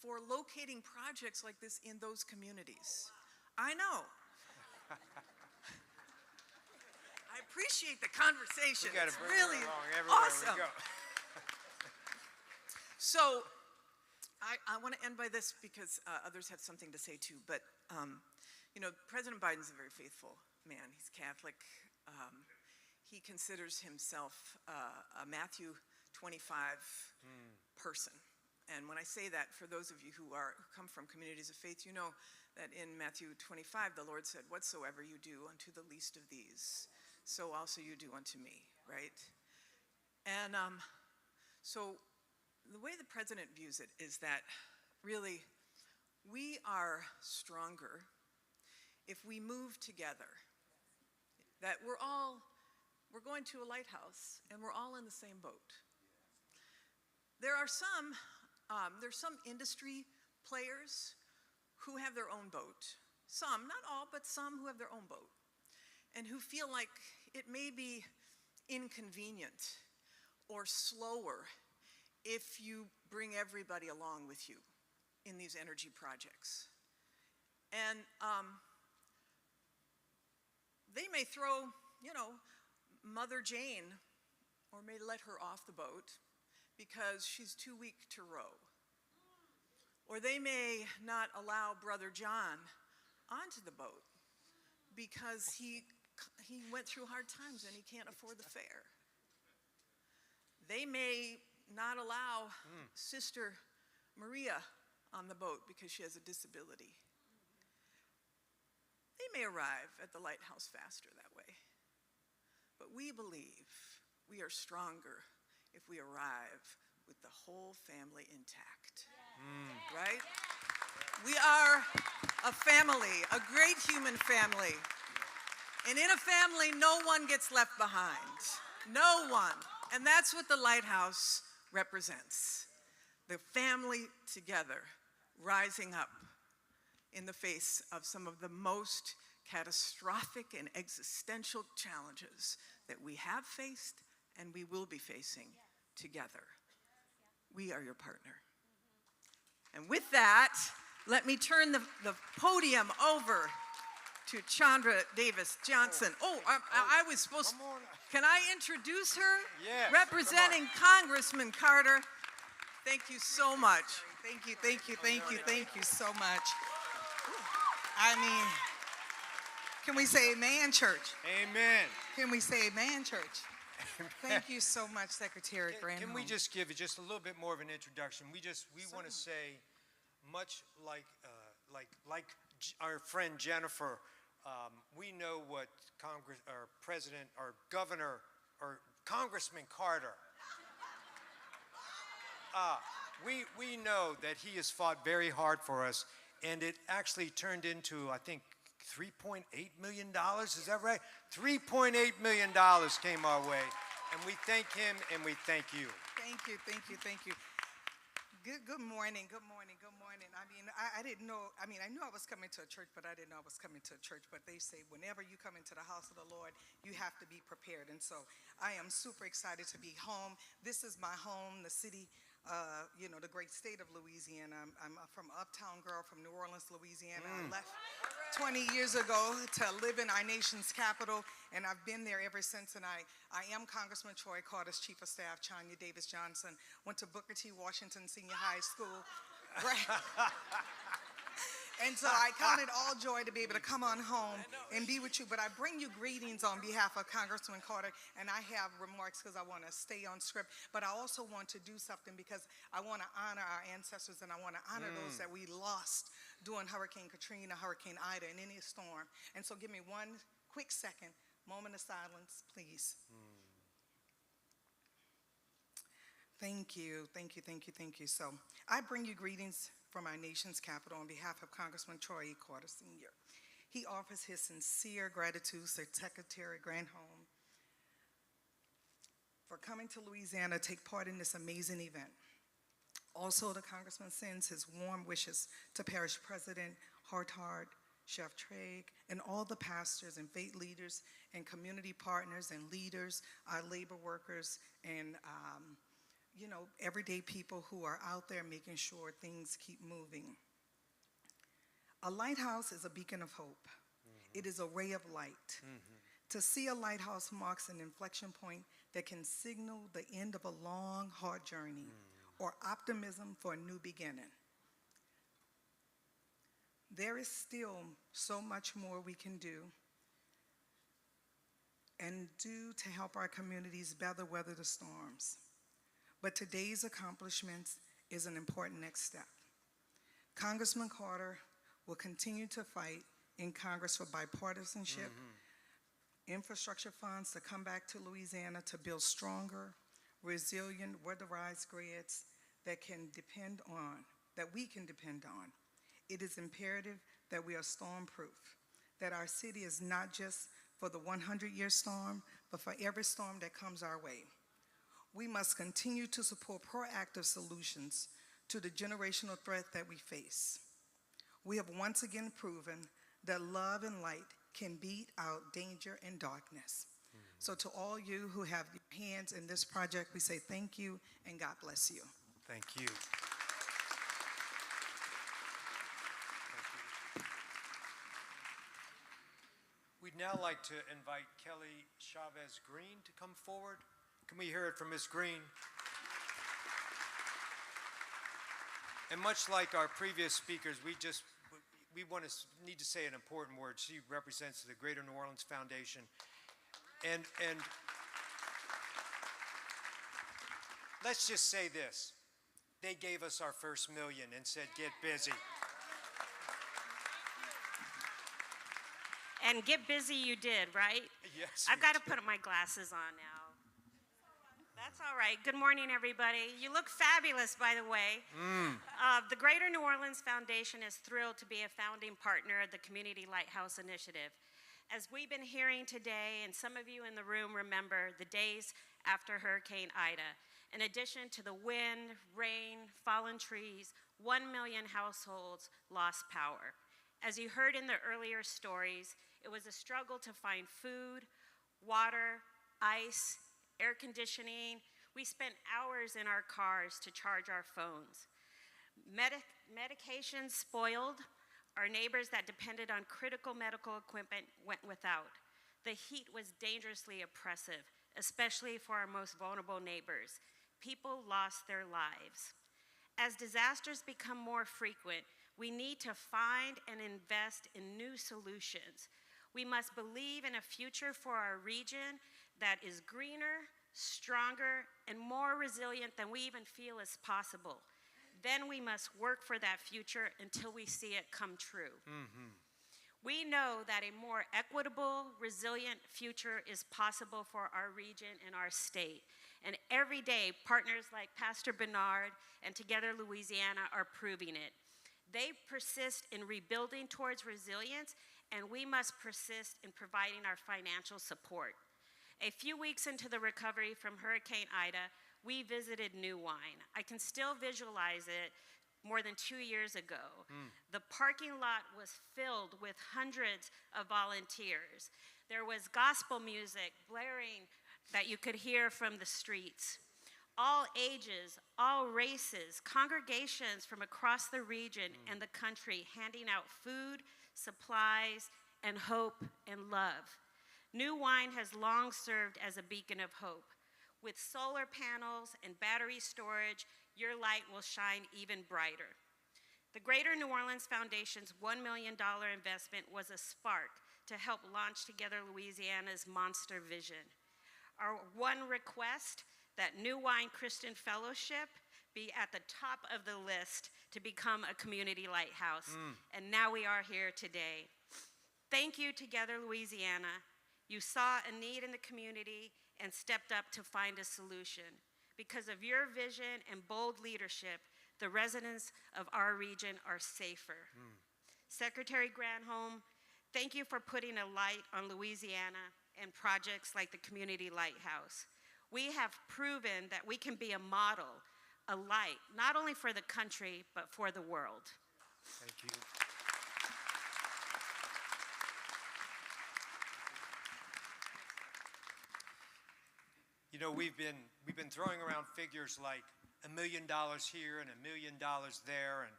for locating projects like this in those communities. I know. I appreciate the conversation. We gotta it's bring really it along everywhere awesome. we go. So I want to end by this because others have something to say too. But President Biden's a very faithful man. He's Catholic. He considers himself a Matthew 25 person. And when I say that, for those of you who come from communities of faith, you know that in Matthew 25, the Lord said, "Whatsoever you do unto the least of these, so also you do unto me," right? And so the way the president views it is that really we are stronger if we move together. That we're going to a lighthouse and we're all in the same boat. There's some industry players who have their own boat. Some, not all, but some who have their own boat and who feel like it may be inconvenient or slower if you bring everybody along with you in these energy projects. And they may throw, Mother Jane, or may let her off the boat because she's too weak to row. Or they may not allow Brother John onto the boat because he went through hard times and he can't afford the fare. They may not allow Sister Maria on the boat because she has a disability. They may arrive at the lighthouse faster that way. But we believe we are stronger if we arrive with the whole family intact. Right? We are a family, a great human family. And in a family, no one gets left behind. No one. And that's what the lighthouse represents. The family together, rising up in the face of some of the most catastrophic and existential challenges that we have faced and we will be facing together. We are your partner. And with that, let me turn the podium over to Chandra Davis Johnson. I was supposed to. Can I introduce her? Yes, representing Congressman Carter. Thank you so much. Thank you so much. I mean, can we say amen, church? Amen. Can we say amen, church? Thank you so much, Secretary Granholm. Can we just give it just a little bit more of an introduction? We want to say, much like our friend Jennifer, we know what Congress, or President, or Governor, or Congressman Carter. We know that he has fought very hard for us, and it actually turned into, I think, $3.8 million. Is that right? $3.8 million came our way, and we thank him and we thank you. Thank you, thank you, thank you. Good morning, good morning, good morning. I mean, I didn't know, I knew I was coming to a church, but I didn't know I was coming to a church. But they say whenever you come into the house of the Lord, you have to be prepared. And so I am super excited to be home. This is my home, the city, the great state of Louisiana. I'm from uptown girl from New Orleans, Louisiana. I left 20 years ago to live in our nation's capital, and I've been there ever since. And I am Congressman Troy Carter's Chief of Staff, Chanya Davis Johnson. Went to Booker T. Washington Senior High School. And so I count it all joy to be able to come on home and be with you. But I bring you greetings on behalf of Congressman Carter, and I have remarks because I want to stay on script. But I also want to do something because I want to honor our ancestors, and I want to honor those that we lost during Hurricane Katrina, Hurricane Ida, and any storm. And so give me one quick second, moment of silence, please. Thank you, thank you, thank you, thank you. So I bring you greetings from our nation's capital on behalf of Congressman Troy Carter Sr. He offers his sincere gratitude to Secretary Granholm for coming to Louisiana to take part in this amazing event. Also, the Congressman sends his warm wishes to Parish President Hartard, Chef Trigg, and all the pastors and faith leaders and community partners and leaders, our labor workers, and everyday people who are out there making sure things keep moving. A lighthouse is a beacon of hope. It is a ray of light. To see a lighthouse marks an inflection point that can signal the end of a long, hard journey or optimism for a new beginning. There is still so much more we can do and do to help our communities better weather the storms. But today's accomplishments is an important next step. Congressman Carter will continue to fight in Congress for bipartisanship, infrastructure funds to come back to Louisiana to build stronger, resilient, weatherized grids that we can depend on. It is imperative that we are storm-proof, that our city is not just for the 100-year storm, but for every storm that comes our way. We must continue to support proactive solutions to the generational threat that we face. We have once again proven that love and light can beat out danger and darkness. So to all you who have your hands in this project, we say thank you and God bless you. Thank you. We'd now like to invite Kelly Chavez Green to come forward. Can we hear it from Ms. Green? And much like our previous speakers, we need to say an important word. She represents the Greater New Orleans Foundation. And let's just say this. They gave us our first million and said, get busy. And get busy you did, right? Yes. I've got to put my glasses on now. That's all right. Good morning, everybody. You look fabulous, by the way. The Greater New Orleans Foundation is thrilled to be a founding partner of the Community Lighthouse Initiative. As we've been hearing today, and some of you in the room remember the days after Hurricane Ida, in addition to the wind, rain, fallen trees, 1 million households lost power. As you heard in the earlier stories, it was a struggle to find food, water, ice, air conditioning. We spent hours in our cars to charge our phones. Medications spoiled. Our neighbors that depended on critical medical equipment went without. The heat was dangerously oppressive, especially for our most vulnerable neighbors. People lost their lives. As disasters become more frequent, we need to find and invest in new solutions. We must believe in a future for our region that is greener, stronger, and more resilient than we even feel is possible. then we must work for that future until we see it come true. We know that a more equitable, resilient future is possible for our region and our state. And every day, partners like Pastor Bernard and Together Louisiana are proving it. They persist in rebuilding towards resilience, and we must persist in providing our financial support. A few weeks into the recovery from Hurricane Ida, we visited New Wine. I can still visualize it more than 2 years ago. The parking lot was filled with hundreds of volunteers. There was gospel music blaring that you could hear from the streets. All ages, all races, congregations from across the region and the country handing out food, supplies, and hope and love. New Wine has long served as a beacon of hope. With solar panels and battery storage, your light will shine even brighter. The Greater New Orleans Foundation's $1 million investment was a spark to help launch Together Louisiana's monster vision. Our one request, that New Wine Christian Fellowship be at the top of the list to become a community lighthouse. And now we are here today. Thank you, Together Louisiana. You saw a need in the community and stepped up to find a solution. Because of your vision and bold leadership, the residents of our region are safer. Secretary Granholm, thank you for putting a light on Louisiana and projects like the Community Lighthouse. We have proven that we can be a model, a light, not only for the country, but for the world. Thank you. You know, we've been throwing around figures like $1 million here and $1 million there, and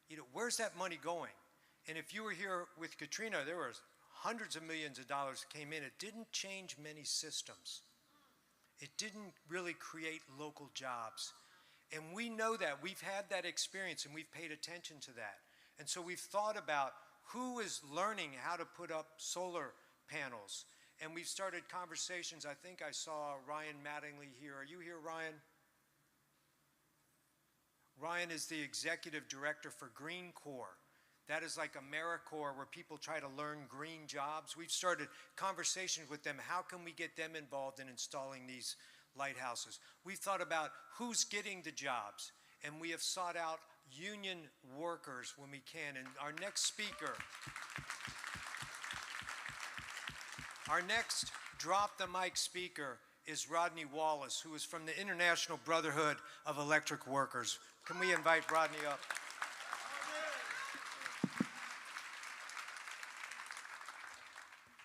you know, where's that money going? And if you were here with Katrina, there was hundreds of millions of dollars came in. It didn't change many systems. It didn't really create local jobs. And we know that. We've had that experience and we've paid attention to that. And so we've thought about who is learning how to put up solar panels. And we've started conversations. I think I saw Ryan Mattingly here. Are you here, Ryan? Ryan is the executive director for Green Corps. That is like AmeriCorps, where people try to learn green jobs. We've started conversations with them. How can we get them involved in installing these lighthouses? We've thought about who's getting the jobs, and we have sought out union workers when we can. And our next drop the mic speaker is Rodney Wallace, who is from the International Brotherhood of Electric Workers. Can we invite Rodney up?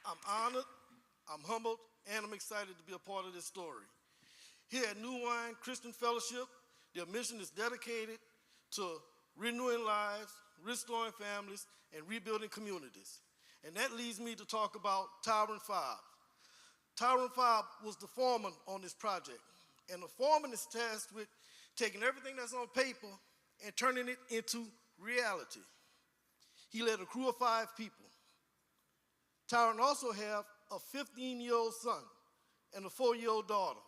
I'm honored, I'm humbled, and I'm excited to be a part of this story. Here at New Wine Christian Fellowship, their mission is dedicated to renewing lives, restoring families, and rebuilding communities. And that leads me to talk about Tyrant 5. Tyrant 5 was the foreman on this project. And the foreman is tasked with taking everything that's on paper and turning it into reality. He led a crew of 5 people. Tyrant also have a 15-year-old son and a 4-year-old daughter.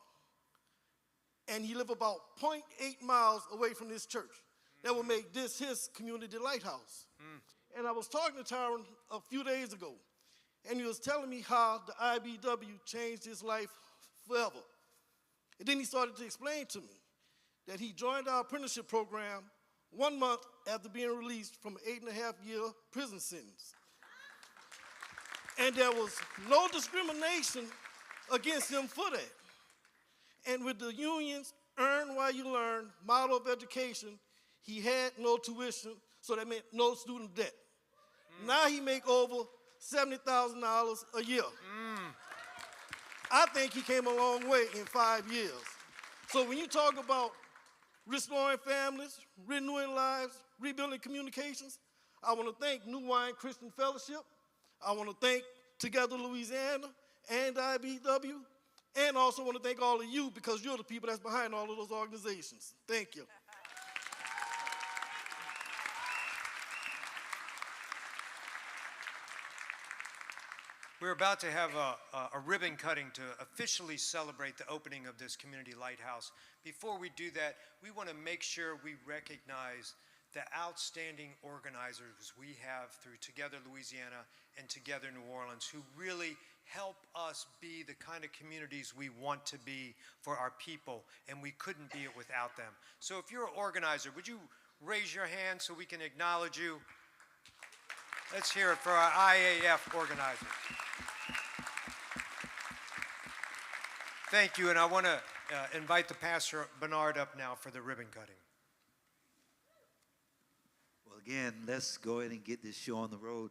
And he lived about 0.8 miles away from this church. That would make this his community lighthouse. And I was talking to Tyrant a few days ago, and he was telling me how the IBW changed his life forever. And then he started to explain to me that he joined our apprenticeship program 1 month after being released from an 8.5-year prison sentence. And there was no discrimination against him for that. And with the union's earn while you learn model of education, he had no tuition, so that meant no student debt. Now he make over $70,000 a year. I think he came a long way in 5 years. So when you talk about restoring families, renewing lives, rebuilding communications, I want to thank New Wine Christian Fellowship. I want to thank Together Louisiana and IBW, and also want to thank all of you because you're the people that's behind all of those organizations. Thank you. We're about to have a ribbon cutting to officially celebrate the opening of this community lighthouse. Before we do that, we want to make sure we recognize the outstanding organizers we have through Together Louisiana and Together New Orleans, who really help us be the kind of communities we want to be for our people, and we couldn't be it without them. So if you're an organizer, would you raise your hand so we can acknowledge you? Let's hear it for our IAF organizers. Thank you, and I want to invite the Pastor Bernard up now for the ribbon cutting. Well, again, let's go ahead and get this show on the road.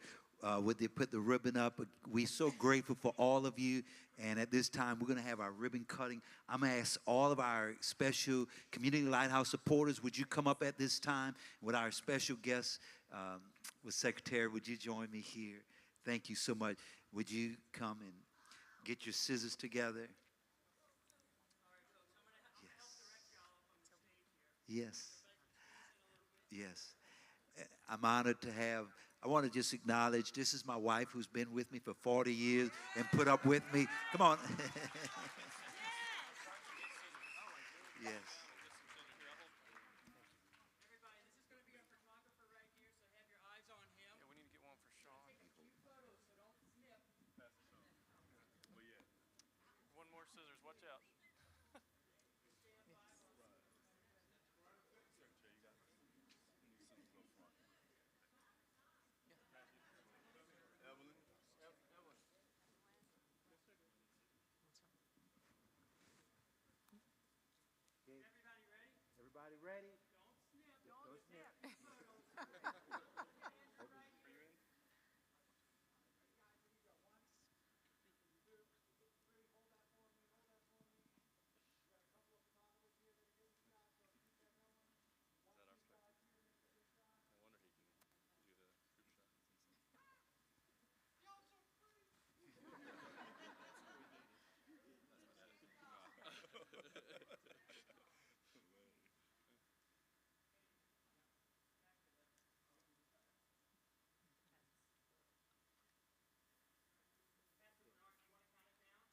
Would they put the ribbon up? We're so grateful for all of you, and at this time, we're going to have our ribbon cutting. I'm going to ask all of our special Community Lighthouse supporters, would you come up at this time? With our special guest, with Secretary, would you join me here? Thank you so much. Would you come and get your scissors together? Yes. Yes. I'm honored to have, I want to just acknowledge, this is my wife who's been with me for 40 years and put up with me. Come on. Yes. One more scissors, watch out. Everybody ready? Don't snip.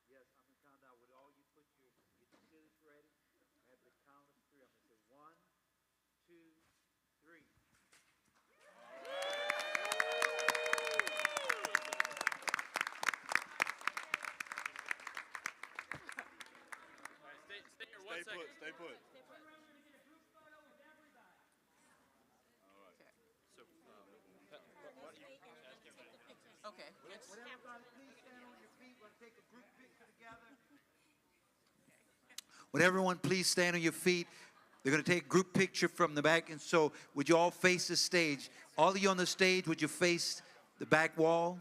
Yes, I'm going to count down. Would all you get your scissors ready? I have the count of three. I'm going to say 1, 2, 3. Stay here, one second. Stay put. Okay. Would everybody please stand on your feet? We'll take a group picture together. Would everyone please stand on your feet? They're going to take a group picture from the back. And so would you all face the stage? All of you on the stage, would you face the back wall?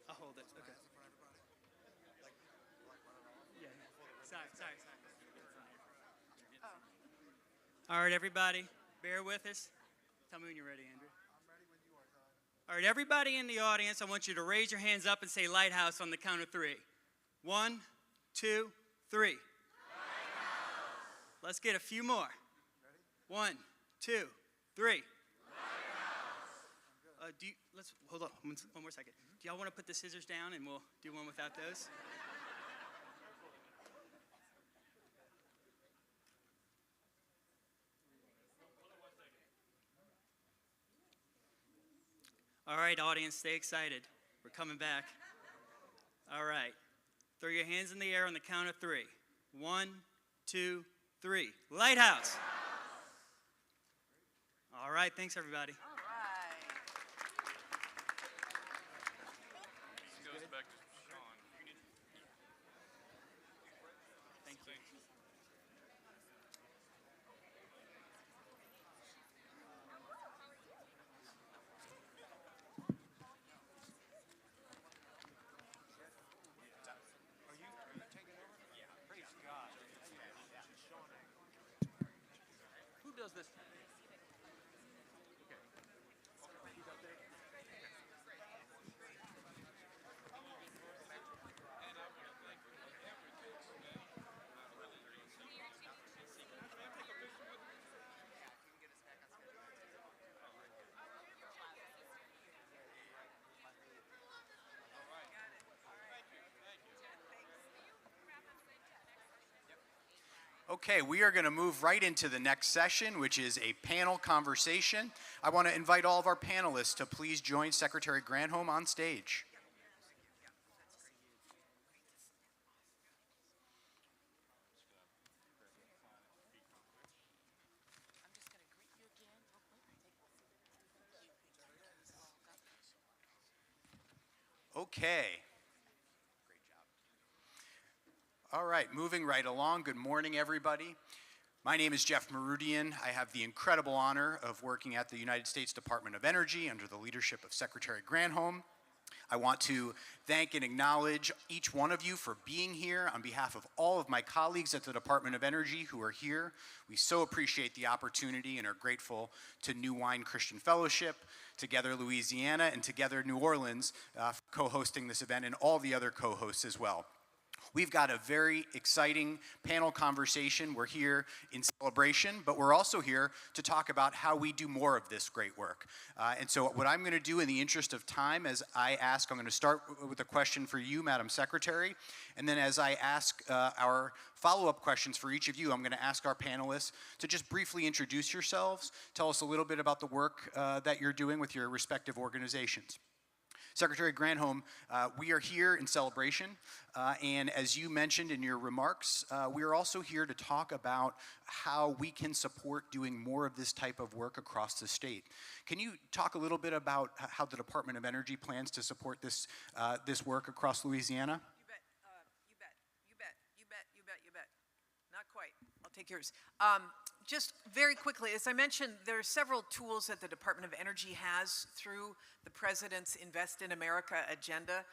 I'll hold it. Okay. Yeah. Sorry. All right, everybody, bear with us. Tell me when you're ready, Andrew. I'm ready when you are, Todd. All right, everybody in the audience, I want you to raise your hands up and say Lighthouse on the count of 3. 1, 2, 3. Lighthouse. Let's get a few more. Ready? 1, 2, 3. Lighthouse. Let's hold on one more second. Do y'all want to put the scissors down and we'll do one without those? All right, audience, stay excited. We're coming back. All right. Throw your hands in the air on the count of 3. 1, 2, 3. Lighthouse. All right, thanks, everybody. All right. This goes back to Sean. Thank you. Who does this? Okay. Okay, we are going to move right into the next session, which is a panel conversation. I want to invite all of our panelists to please join Secretary Granholm on stage. Okay. Great job. All right, moving right along. Good morning, everybody. My name is Jeff Merudian. I have the incredible honor of working at the United States Department of Energy under the leadership of Secretary Granholm. I want to thank and acknowledge each one of you for being here on behalf of all of my colleagues at the Department of Energy who are here. We so appreciate the opportunity and are grateful to New Wine Christian Fellowship, Together Louisiana, and Together New Orleans for co-hosting this event, and all the other co-hosts as well. We've got a very exciting panel conversation. We're here in celebration, but we're also here to talk about how we do more of this great work. And so what I'm going to do in the interest of time, as I ask, I'm going to start with a question for you, Madam Secretary, and then as I ask our follow-up questions for each of you, I'm going to ask our panelists to just briefly introduce yourselves, tell us a little bit about the work that you're doing with your respective organizations. Secretary Granholm, we are here in celebration, and as you mentioned in your remarks, we are also here to talk about how we can support doing more of this type of work across the state. Can you talk a little bit about how the Department of Energy plans to support this, this work across Louisiana? You bet. Not quite. I'll take yours. Just very quickly, as I mentioned, there are several tools that the Department of Energy has through the President's Invest in America agenda,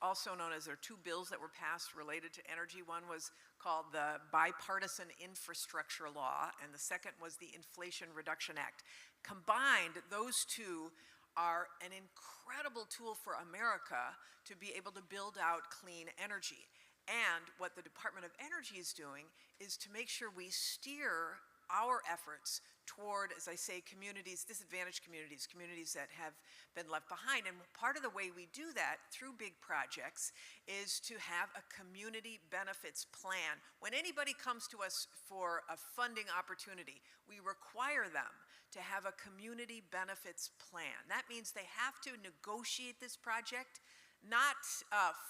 also known as there are two bills that were passed related to energy. One was called the Bipartisan Infrastructure Law, and the second was the Inflation Reduction Act. Combined, those two are an incredible tool for America to be able to build out clean energy. And what the Department of Energy is doing is to make sure we steer our efforts toward, as I say, communities, disadvantaged communities, communities that have been left behind. And part of the way we do that through big projects is to have a community benefits plan. When anybody comes to us for a funding opportunity, we require them to have a community benefits plan. That means they have to negotiate this project not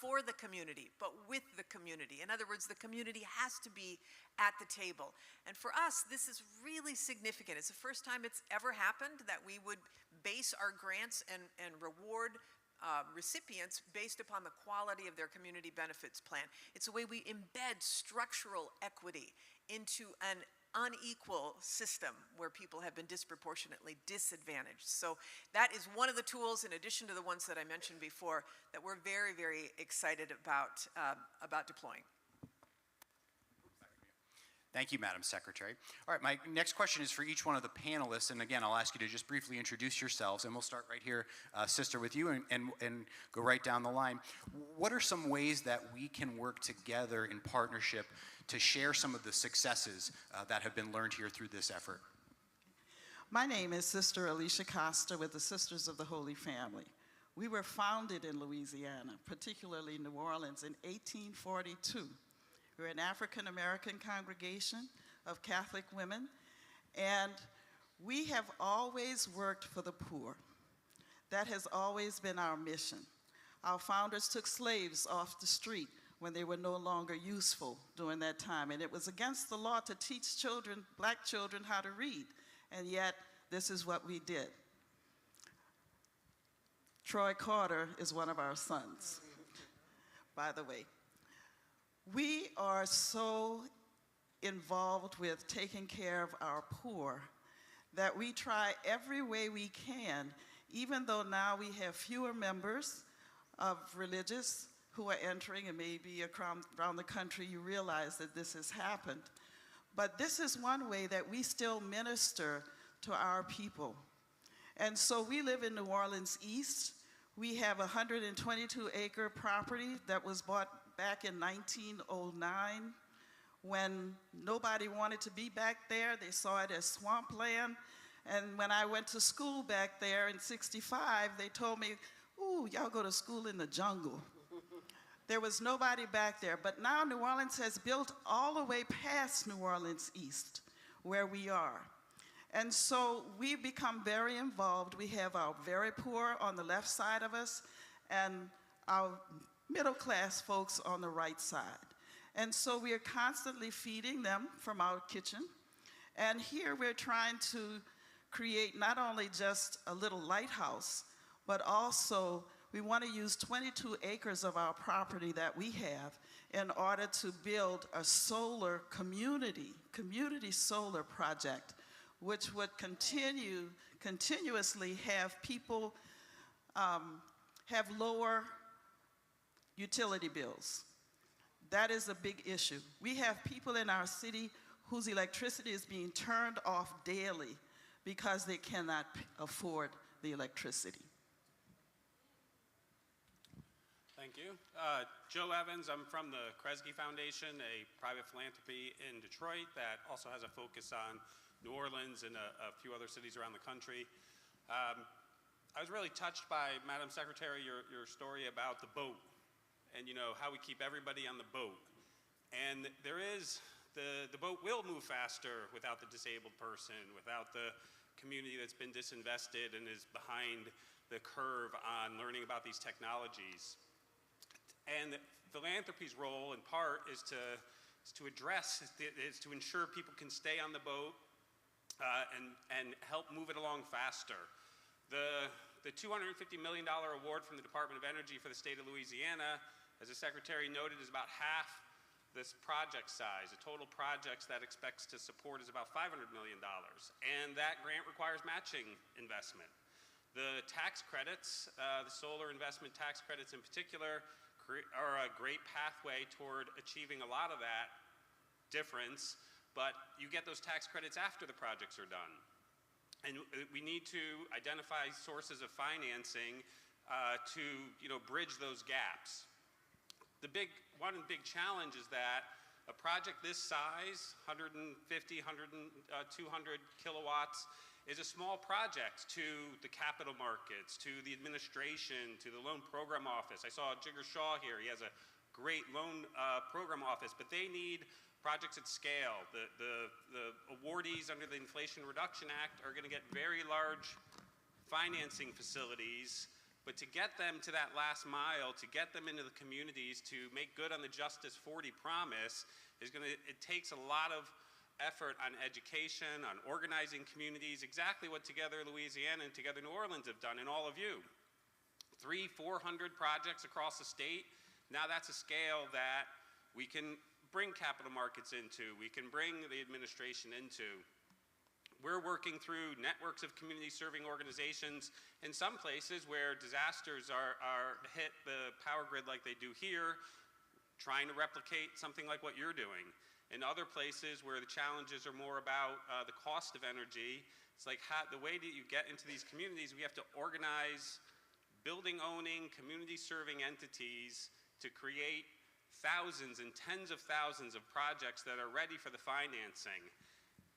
for the community, but with the community. In other words, the community has to be at the table. And for us, this is really significant. It's the first time it's ever happened that we would base our grants and reward recipients based upon the quality of their community benefits plan. It's a way we embed structural equity into an unequal system where people have been disproportionately disadvantaged. So that is one of the tools, in addition to the ones that I mentioned before, that we're very, very excited about deploying. Thank you, Madam Secretary. All right, my next question is for each one of the panelists, and again, I'll ask you to just briefly introduce yourselves, and we'll start right here, Sister, with you, and go right down the line. What are some ways that we can work together in partnership to share some of the successes that have been learned here through this effort? My name is Sister Alicia Costa with the Sisters of the Holy Family. We were founded in Louisiana, particularly New Orleans, in 1842. We're an African-American congregation of Catholic women, and we have always worked for the poor. That has always been our mission. Our founders took slaves off the street when they were no longer useful during that time, and it was against the law to teach children, black children, how to read, and yet this is what we did. Troy Carter is one of our sons, by the way. We are so involved with taking care of our poor that we try every way we can, even though now we have fewer members of religious who are entering, and maybe around the country you realize that this has happened. But this is one way that we still minister to our people. And so we live in New Orleans East. We have a 122-acre property that was bought back in 1909 when nobody wanted to be back there. They saw it as swampland. And when I went to school back there in '65, they told me, ooh, y'all go to school in the jungle. There was nobody back there. But now New Orleans has built all the way past New Orleans East, where we are. And so we've become very involved. We have our very poor on the left side of us and our middle class folks on the right side. And so we are constantly feeding them from our kitchen. And here we're trying to create not only just a little lighthouse, but also we want to use 22 acres of our property that we have in order to build a solar community solar project, which would continuously have people have lower utility bills. That is a big issue. We have people in our city whose electricity is being turned off daily because they cannot afford the electricity. Thank you. Joe Evans, I'm from the Kresge Foundation, a private philanthropy in Detroit that also has a focus on New Orleans and a few other cities around the country. I was really touched by, Madam Secretary, your story about the boat and how we keep everybody on the boat. And there is, the boat will move faster without the disabled person, without the community that's been disinvested and is behind the curve on learning about these technologies. And philanthropy's role, in part, is to ensure people can stay on the boat and help move it along faster. The $250 million award from the Department of Energy for the state of Louisiana, as the Secretary noted, is about half this project size. The total projects that expects to support is about $500 million. And that grant requires matching investment. The tax credits, the solar investment tax credits in particular, are a great pathway toward achieving a lot of that difference, but you get those tax credits after the projects are done. And we need to identify sources of financing to bridge those gaps. One big challenge is that a project this size, 150, 200 kilowatts, is a small project to the capital markets, to the administration, to the loan program office. I saw Jigger Shaw here. He has a great loan program office, but they need projects at scale. The awardees under the Inflation Reduction Act are going to get very large financing facilities, but to get them to that last mile, to get them into the communities, to make good on the Justice 40 promise, it takes a lot of effort on education, on organizing communities, exactly what Together Louisiana and Together New Orleans have done, and all of you. 300-400 projects across the state. Now that's a scale that we can bring capital markets into, we can bring the administration into. We're working through networks of community serving organizations in some places where disasters are hit the power grid like they do here, trying to replicate something like what you're doing. In other places where the challenges are more about the cost of energy, it's like the way that you get into these communities, we have to organize building-owning, community-serving entities to create thousands and tens of thousands of projects that are ready for the financing.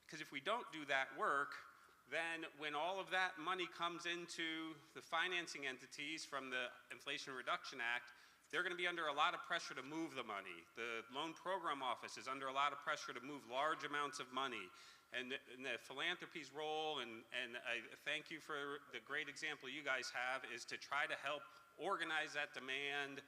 Because if we don't do that work, then when all of that money comes into the financing entities from the Inflation Reduction Act, they're going to be under a lot of pressure to move the money. The loan program office is under a lot of pressure to move large amounts of money. And the philanthropy's role, and I thank you for the great example you guys have, is to try to help organize that demand,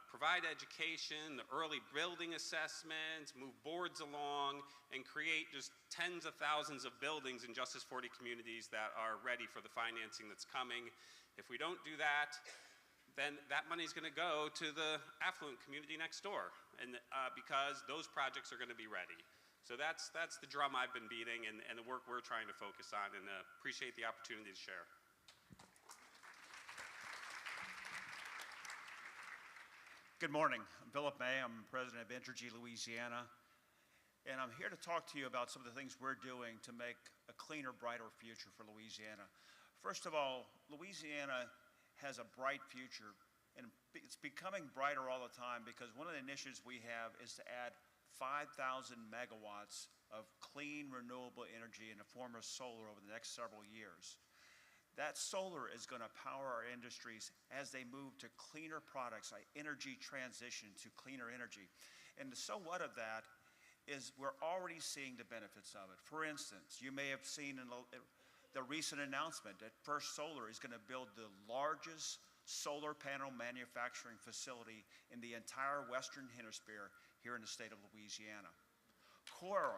provide education, the early building assessments, move boards along, and create just tens of thousands of buildings in Justice 40 communities that are ready for the financing that's coming. If we don't do that, then that money is going to go to the affluent community next door, and because those projects are going to be ready. So that's the drum I've been beating and the work we're trying to focus on, and appreciate the opportunity to share. Good morning. I'm Philip May. I'm president of Entergy Louisiana, and I'm here to talk to you about some of the things we're doing to make a cleaner, brighter future for Louisiana. First of all, Louisiana has a bright future, and it's becoming brighter all the time because one of the initiatives we have is to add 5,000 megawatts of clean, renewable energy in the form of solar over the next several years. That solar is going to power our industries as they move to cleaner products, like energy transition to cleaner energy. And the so what of that is we're already seeing the benefits of it. For instance, you may have seen in the recent announcement that First Solar is going to build the largest solar panel manufacturing facility in the entire Western Hemisphere here in the state of Louisiana. Cora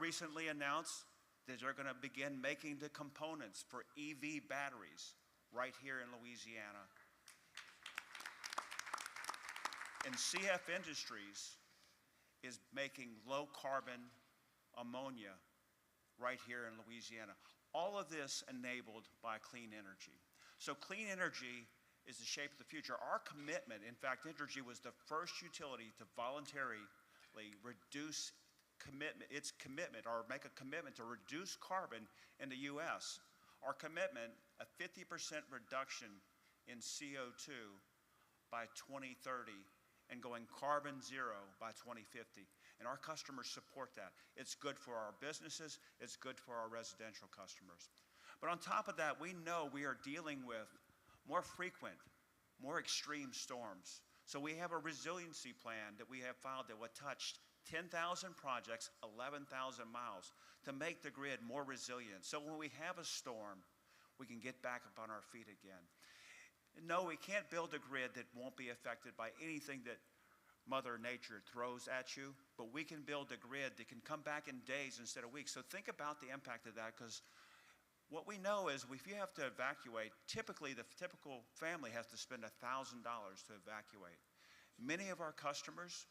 recently announced that they're going to begin making the components for EV batteries right here in Louisiana. And CF Industries is making low carbon ammonia right here in Louisiana. All of this enabled by clean energy. So clean energy is the shape of the future. Our commitment, in fact, Entergy was the first utility to voluntarily reduce its commitment or make a commitment to reduce carbon in the U.S. Our commitment, a 50% reduction in CO2 by 2030 and going carbon zero by 2050. And our customers support that. It's good for our businesses, it's good for our residential customers. But on top of that, we know we are dealing with more frequent, more extreme storms. So we have a resiliency plan that we have filed that will touch 10,000 projects, 11,000 miles to make the grid more resilient. So when we have a storm, we can get back up on our feet again. No, we can't build a grid that won't be affected by anything that Mother Nature throws at you, but we can build a grid that can come back in days instead of weeks. So think about the impact of that, because what we know is if you have to evacuate, typically the typical family has to spend $1,000 to evacuate. Many of our customers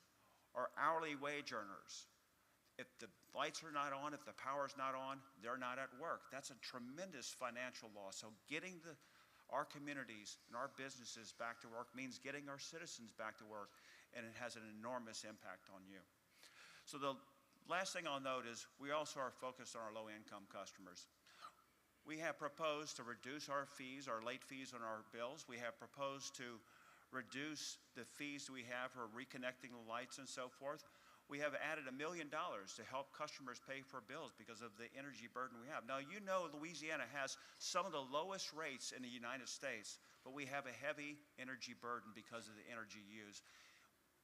are hourly wage earners. If the lights are not on, if the power's not on, they're not at work. That's a tremendous financial loss. So getting our communities and our businesses back to work means getting our citizens back to work, and it has an enormous impact on you. So the last thing I'll note is we also are focused on our low-income customers. We have proposed to reduce our fees, our late fees on our bills. We have proposed to reduce the fees we have for reconnecting the lights and so forth. We have added $1 million to help customers pay for bills because of the energy burden we have. Now, you know Louisiana has some of the lowest rates in the United States, but we have a heavy energy burden because of the energy used.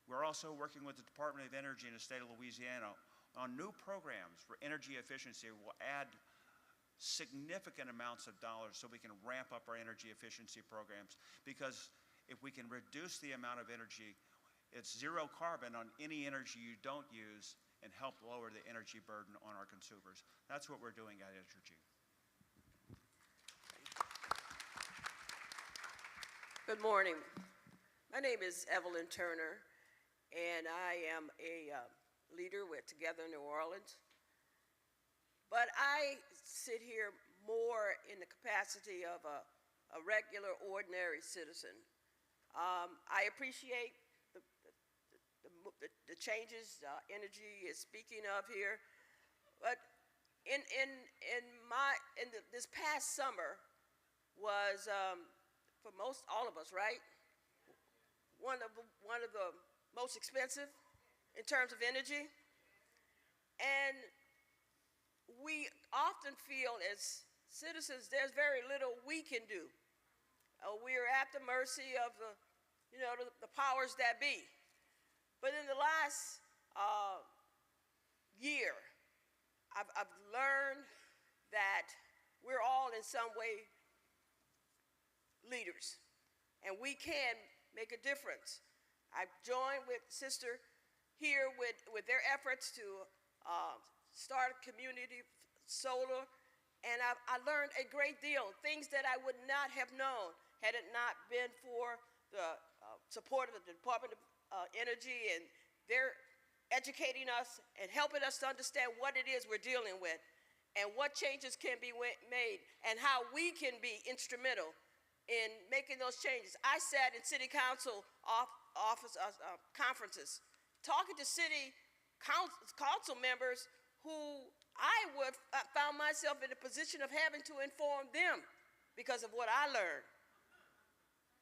We're also working with the Department of Energy in the state of Louisiana on new programs for energy efficiency. We'll add significant amounts of dollars so we can ramp up our energy efficiency programs, because if we can reduce the amount of energy, it's zero carbon on any energy you don't use and help lower the energy burden on our consumers. That's what we're doing at Entergy. Good morning. My name is Evelyn Turner, and I am a leader with Together New Orleans. But I sit here more in the capacity of a regular, ordinary citizen. I appreciate the changes Energy is speaking of here, but this past summer was for all of us, right? One of the most expensive in terms of energy, and we often feel as citizens there's very little we can do. We are at the mercy of the powers that be. But in the last year, I've learned that we're all in some way leaders, and we can make a difference. I've joined with Sister here with their efforts to start community solar, and I learned a great deal, things that I would not have known had it not been for the support of the Department of Energy, and they're educating us and helping us to understand what it is we're dealing with and what changes can be made and how we can be instrumental in making those changes. I sat in city council conferences talking to city council members who I found myself in a position of having to inform them because of what I learned.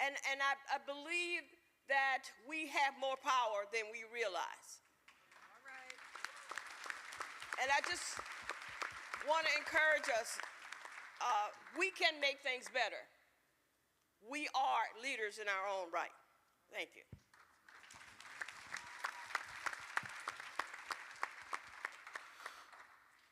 And I believe that we have more power than we realize. All right. And I just want to encourage us. We can make things better. We are leaders in our own right. Thank you.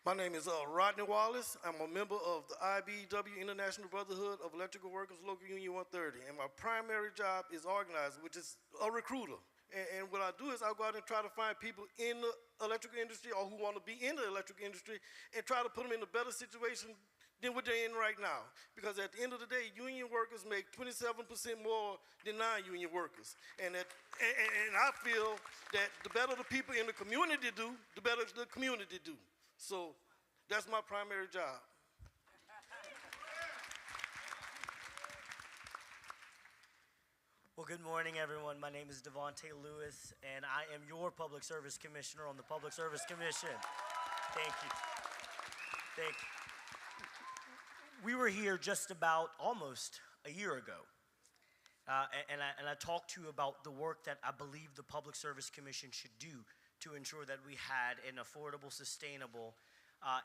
My name is Rodney Wallace. I'm a member of the IBEW, International Brotherhood of Electrical Workers, Local Union 130. And my primary job is organizer, which is a recruiter. And what I do is I go out and try to find people in the electrical industry or who want to be in the electrical industry and try to put them in a better situation than what they're in right now. Because at the end of the day, union workers make 27% more than non-union workers. And I feel that the better the people in the community do, the better the community do. So that's my primary job. Well, good morning, everyone. My name is Devontae Lewis, and I am your Public Service Commissioner on the Public Service Commission. Thank you. Thank you. We were here just about almost a year ago, and I talked to you about the work that I believe the Public Service Commission should do to ensure that we had an affordable, sustainable,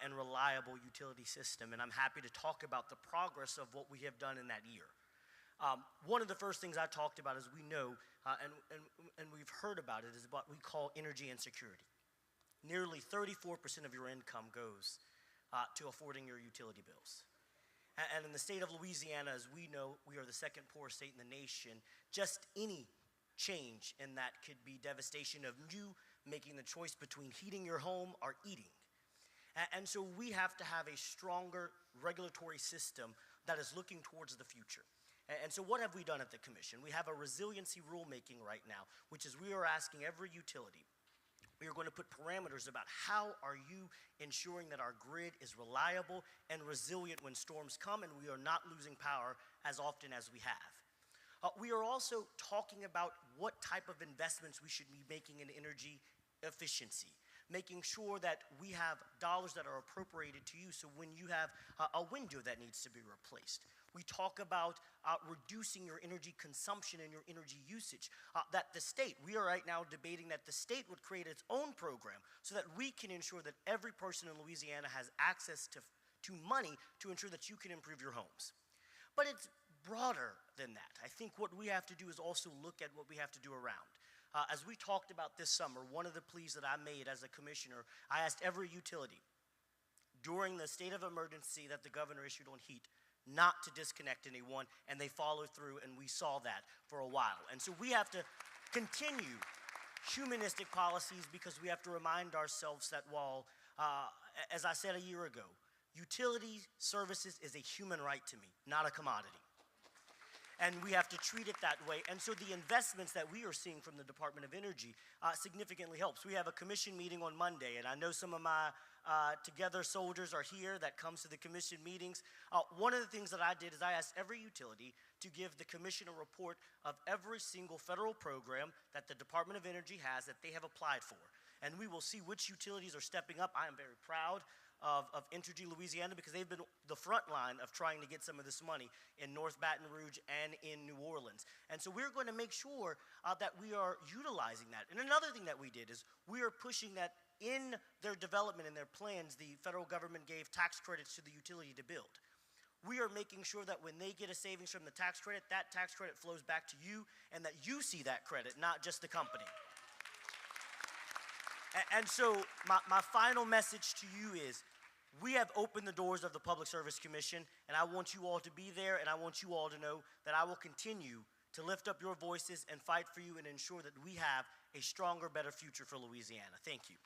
and reliable utility system. And I'm happy to talk about the progress of what we have done in that year. One of the first things I talked about, as we know, and we've heard about it, is what we call energy insecurity. Nearly 34% of your income goes to affording your utility bills. And in the state of Louisiana, as we know, we are the second poorest state in the nation. Just any change in that could be devastation of you making the choice between heating your home or eating. And so we have to have a stronger regulatory system that is looking towards the future. And so what have we done at the Commission? We have a resiliency rulemaking right now, which is we are asking every utility, we are going to put parameters about how are you ensuring that our grid is reliable and resilient when storms come and we are not losing power as often as we have. We are also talking about what type of investments we should be making in energy efficiency, making sure that we have dollars that are appropriated to you so when you have a window that needs to be replaced. We talk about reducing your energy consumption and your energy usage. That the state, we are right now debating that the state would create its own program so that we can ensure that every person in Louisiana has access to money to ensure that you can improve your homes. But it's broader than that. I think what we have to do is also look at what we have to do around. As we talked about this summer, one of the pleas that I made as a commissioner, I asked every utility during the state of emergency that the governor issued on heat not to disconnect anyone, and they followed through, and we saw that for a while. And so we have to continue humanistic policies because we have to remind ourselves that while, as I said a year ago, utility services is a human right to me, not a commodity. And we have to treat it that way. And so the investments that we are seeing from the Department of Energy significantly helps. We have a commission meeting on Monday, and I know some of my Together soldiers are here that comes to the commission meetings. One of the things that I did is I asked every utility to give the commission a report of every single federal program that the Department of Energy has that they have applied for. And we will see which utilities are stepping up. I am very proud of Entergy Louisiana because they've been the front line of trying to get some of this money in North Baton Rouge and in New Orleans. And so we're going to make sure that we are utilizing that. And another thing that we did is we are pushing that in their development and their plans, the federal government gave tax credits to the utility to build. We are making sure that when they get a savings from the tax credit, that tax credit flows back to you and that you see that credit, not just the company. And so my final message to you is we have opened the doors of the Public Service Commission, and I want you all to be there, and I want you all to know that I will continue to lift up your voices and fight for you and ensure that we have a stronger, better future for Louisiana. Thank you.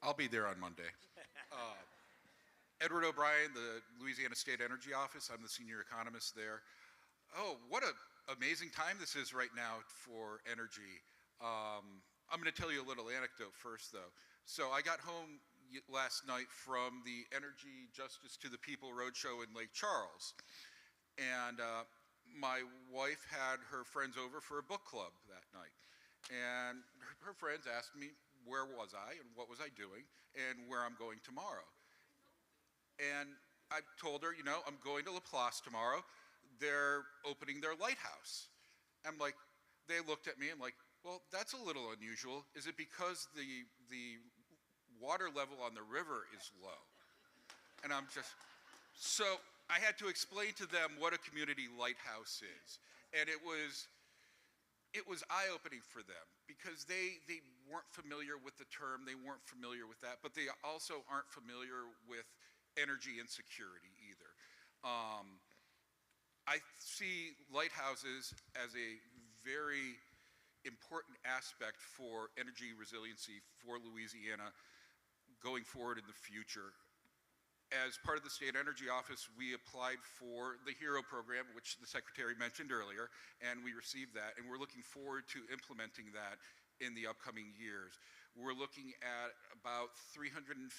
I'll be there on Monday. Edward O'Brien, the Louisiana State Energy Office. I'm the senior economist there. Oh, what an amazing time this is right now for energy. I'm going to tell you a little anecdote first, though. So I got home last night from the Energy Justice to the People Roadshow in Lake Charles. And my wife had her friends over for a book club that night. And her friends asked me, where was I and what was I doing and where I'm going tomorrow. And I told her, you know, I'm going to Laplace tomorrow. They're opening their lighthouse. I'm like, they looked at me and like, well, that's a little unusual. Is it because the water level on the river is low? And I'm just, so I had to explain to them what a community lighthouse is. And it was eye-opening for them because they weren't familiar with the term, they weren't familiar with that, but they also aren't familiar with energy insecurity either. I see lighthouses as a very important aspect for energy resiliency for Louisiana going forward in the future. As part of the State Energy Office, we applied for the HERO program, which the Secretary mentioned earlier, and we received that, and we're looking forward to implementing that in the upcoming years. We're looking at about 350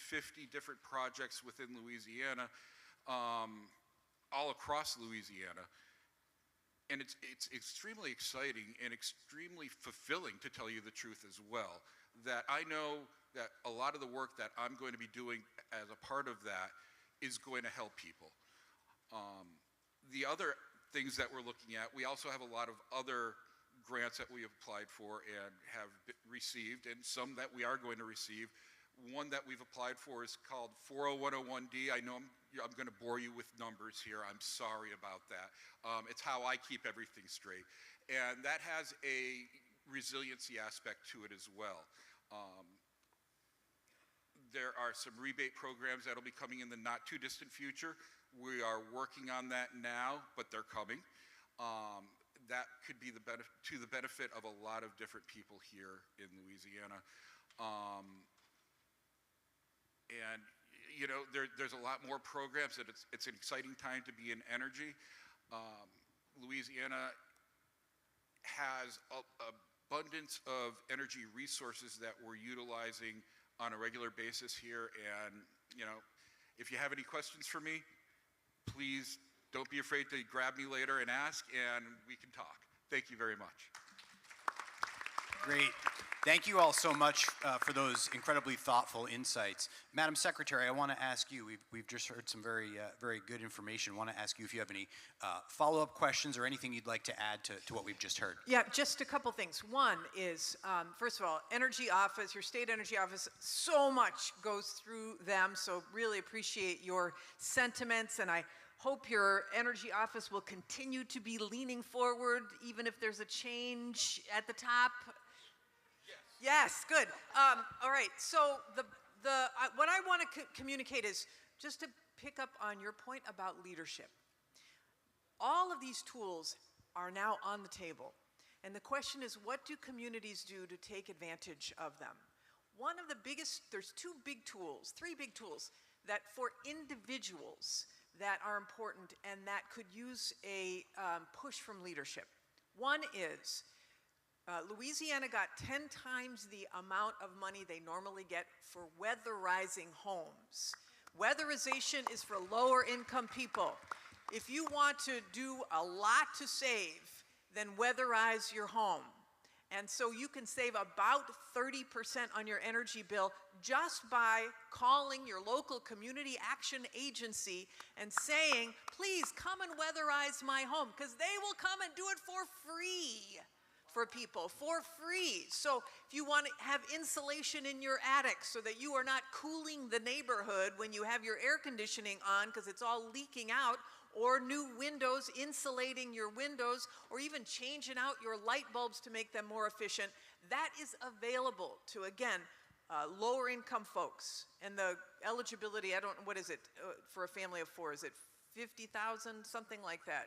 different projects within Louisiana, all across Louisiana. And it's extremely exciting and extremely fulfilling, to tell you the truth as well, that I know that a lot of the work that I'm going to be doing as a part of that is going to help people. The other things that we're looking at, we also have a lot of other grants that we have applied for and have received, and some that we are going to receive. One that we've applied for is called 40101D. I know I'm going to bore you with numbers here. I'm sorry about that. It's how I keep everything straight. And that has a resiliency aspect to it as well. There are some rebate programs that will be coming in the not too distant future. We are working on that now, but they're coming. That could be to the benefit of a lot of different people here in Louisiana. And you know, there's a lot more programs, and it's an exciting time to be in energy. Louisiana has an abundance of energy resources that we're utilizing on a regular basis here, and you know, if you have any questions for me, please don't be afraid to grab me later and ask, and we can talk. Thank you very much. Great. Thank you all so much for those incredibly thoughtful insights. Madam Secretary, I want to ask you, we've just heard some very good information. I want to ask you if you have any follow-up questions or anything you'd like to add to what we've just heard. Yeah, just a couple things. One is, first of all, Energy Office, your State Energy Office, so much goes through them, so really appreciate your sentiments, and I hope your Energy Office will continue to be leaning forward, even if there's a change at the top. Yes, good. All right, so what I want to communicate is just to pick up on your point about leadership. All of these tools are now on the table, and the question is, what do communities do to take advantage of them? One of the biggest, there's three big tools that for individuals that are important and that could use a push from leadership. One is, Louisiana got 10 times the amount of money they normally get for weatherizing homes. Weatherization is for lower income people. If you want to do a lot to save, then weatherize your home. And so you can save about 30% on your energy bill just by calling your local community action agency and saying, please come and weatherize my home, because they will come and do it for free. For people, for free. So if you want to have insulation in your attic so that you are not cooling the neighborhood when you have your air conditioning on because it's all leaking out, or new windows, insulating your windows, or even changing out your light bulbs to make them more efficient, that is available to, again, lower income folks. And the eligibility, I don't know, what is it for a family of four? Is it 50,000, something like that?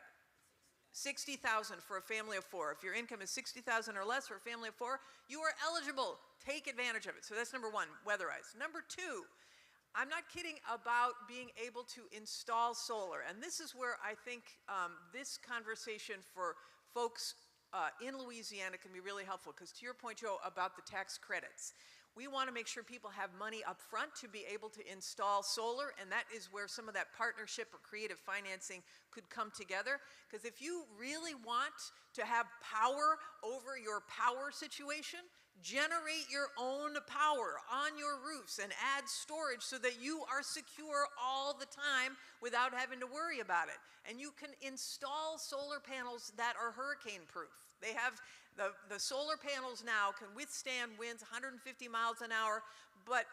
60,000 for a family of four. If your income is 60,000 or less for a family of four, you are eligible. Take advantage of it. So that's number one, weatherize. Number two, I'm not kidding about being able to install solar. And this is where I think this conversation for folks in Louisiana can be really helpful, because to your point, Joe, about the tax credits, we want to make sure people have money up front to be able to install solar, and that is where some of that partnership or creative financing could come together. Because if you really want to have power over your power situation, generate your own power on your roofs and add storage so that you are secure all the time without having to worry about it. And you can install solar panels that are hurricane proof. They have the solar panels now can withstand winds 150 miles an hour, but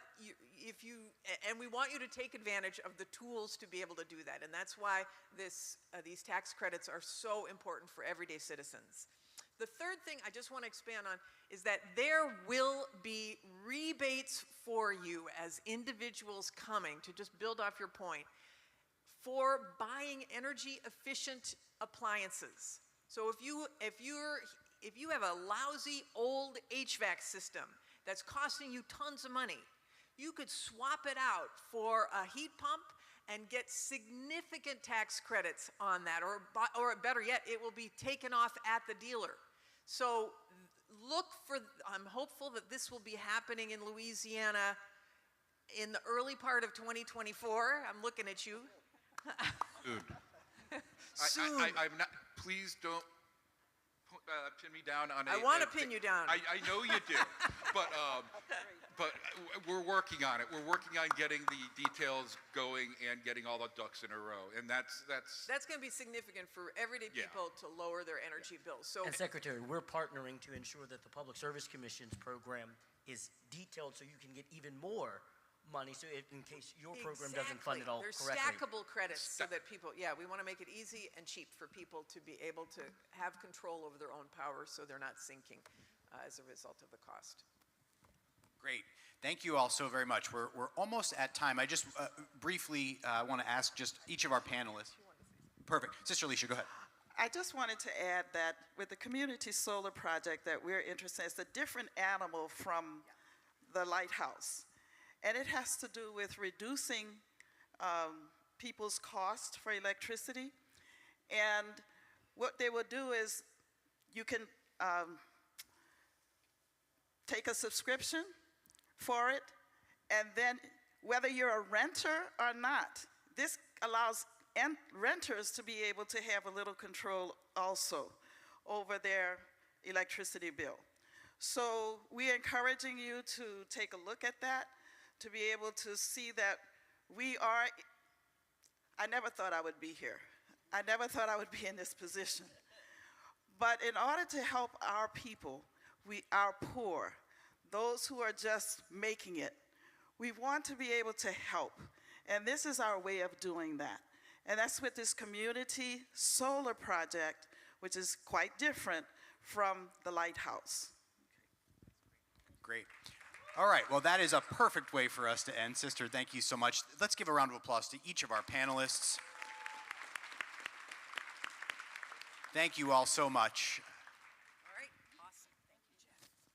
and we want you to take advantage of the tools to be able to do that. And that's why these tax credits are so important for everyday citizens. The third thing I just want to expand on is that there will be rebates for you as individuals coming, to just build off your point, for buying energy efficient appliances. So if you have a lousy old HVAC system that's costing you tons of money, you could swap it out for a heat pump and get significant tax credits on that, or better yet, it will be taken off at the dealer. So I'm hopeful that this will be happening in Louisiana in the early part of 2024. I'm looking at you. Soon. I'm not, please don't pin me down on I want to pin you down. I know you do, but we're working on it. We're working on getting the details going and getting all the ducks in a row, and that's going to be significant for everyday people to lower their energy bills. So, and Secretary, we're partnering to ensure that the Public Service Commission's program is detailed so you can get even more money, so in case your program doesn't fund it all They're correctly. stackable credits so that people, we want to make it easy and cheap for people to be able to have control over their own power so they're not sinking as a result of the cost. Great. Thank you all so very much. We're almost at time. I just briefly want to ask just each of our panelists. Perfect. Sister Alicia, go ahead. I just wanted to add that with the community solar project that we're interested in, it's a different animal from the lighthouse. And it has to do with reducing people's cost for electricity. And what they will do is you can take a subscription for it, and then whether you're a renter or not, this allows renters to be able to have a little control also over their electricity bill. So we're encouraging you to take a look at that, to be able to see that I never thought I would be here. I never thought I would be in this position. But in order to help our people, our poor, those who are just making it, we want to be able to help. And this is our way of doing that. And that's with this community solar project, which is quite different from the lighthouse. Great. All right, well, that is a perfect way for us to end. Sister, thank you so much. Let's give a round of applause to each of our panelists. Thank you all so much. All right, awesome. Thank you, Jeff.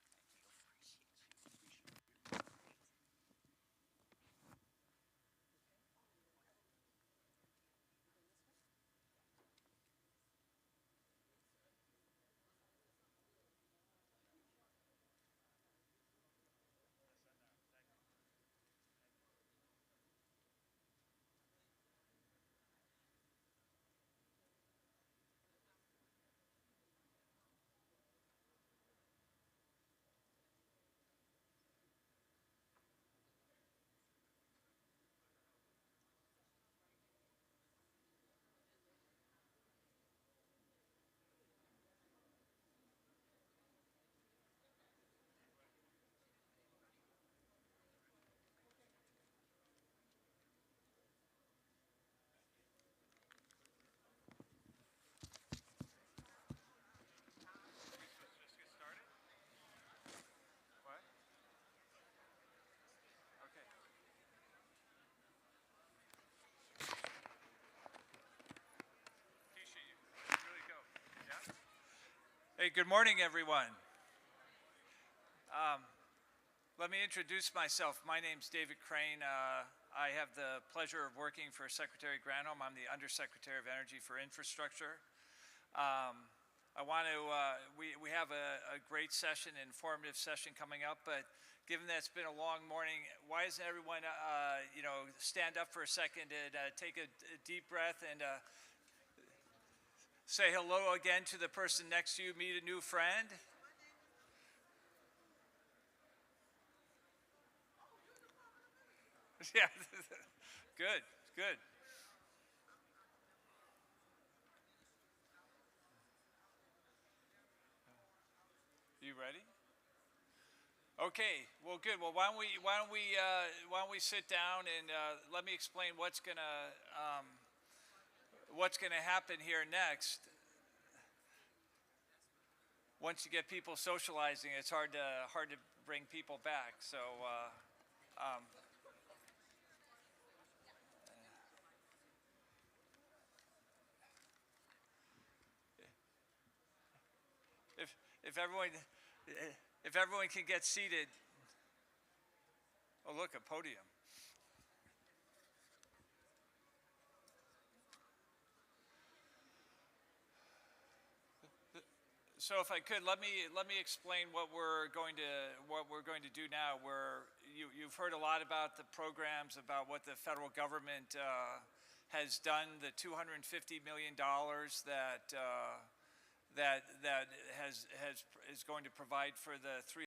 Hey, good morning, everyone. Let me introduce myself. My name's David Crane. I have the pleasure of working for Secretary Granholm. I'm the Undersecretary of Energy for Infrastructure. I want to, we have a great session, informative session coming up, but given that it's been a long morning, why doesn't everyone, stand up for a second and take a deep breath and say hello again to the person next to you, meet a new friend. Yeah, good, good. Okay, well, good. Well, why don't we sit down and let me explain what's gonna happen here next. Once you get people socializing, it's hard to bring people back. So. If everyone can get seated. Oh, look, a podium. So if I could, let me explain what we're going to do now. You've heard a lot about the programs, about what the federal government has done, the $250 million that is going to provide for the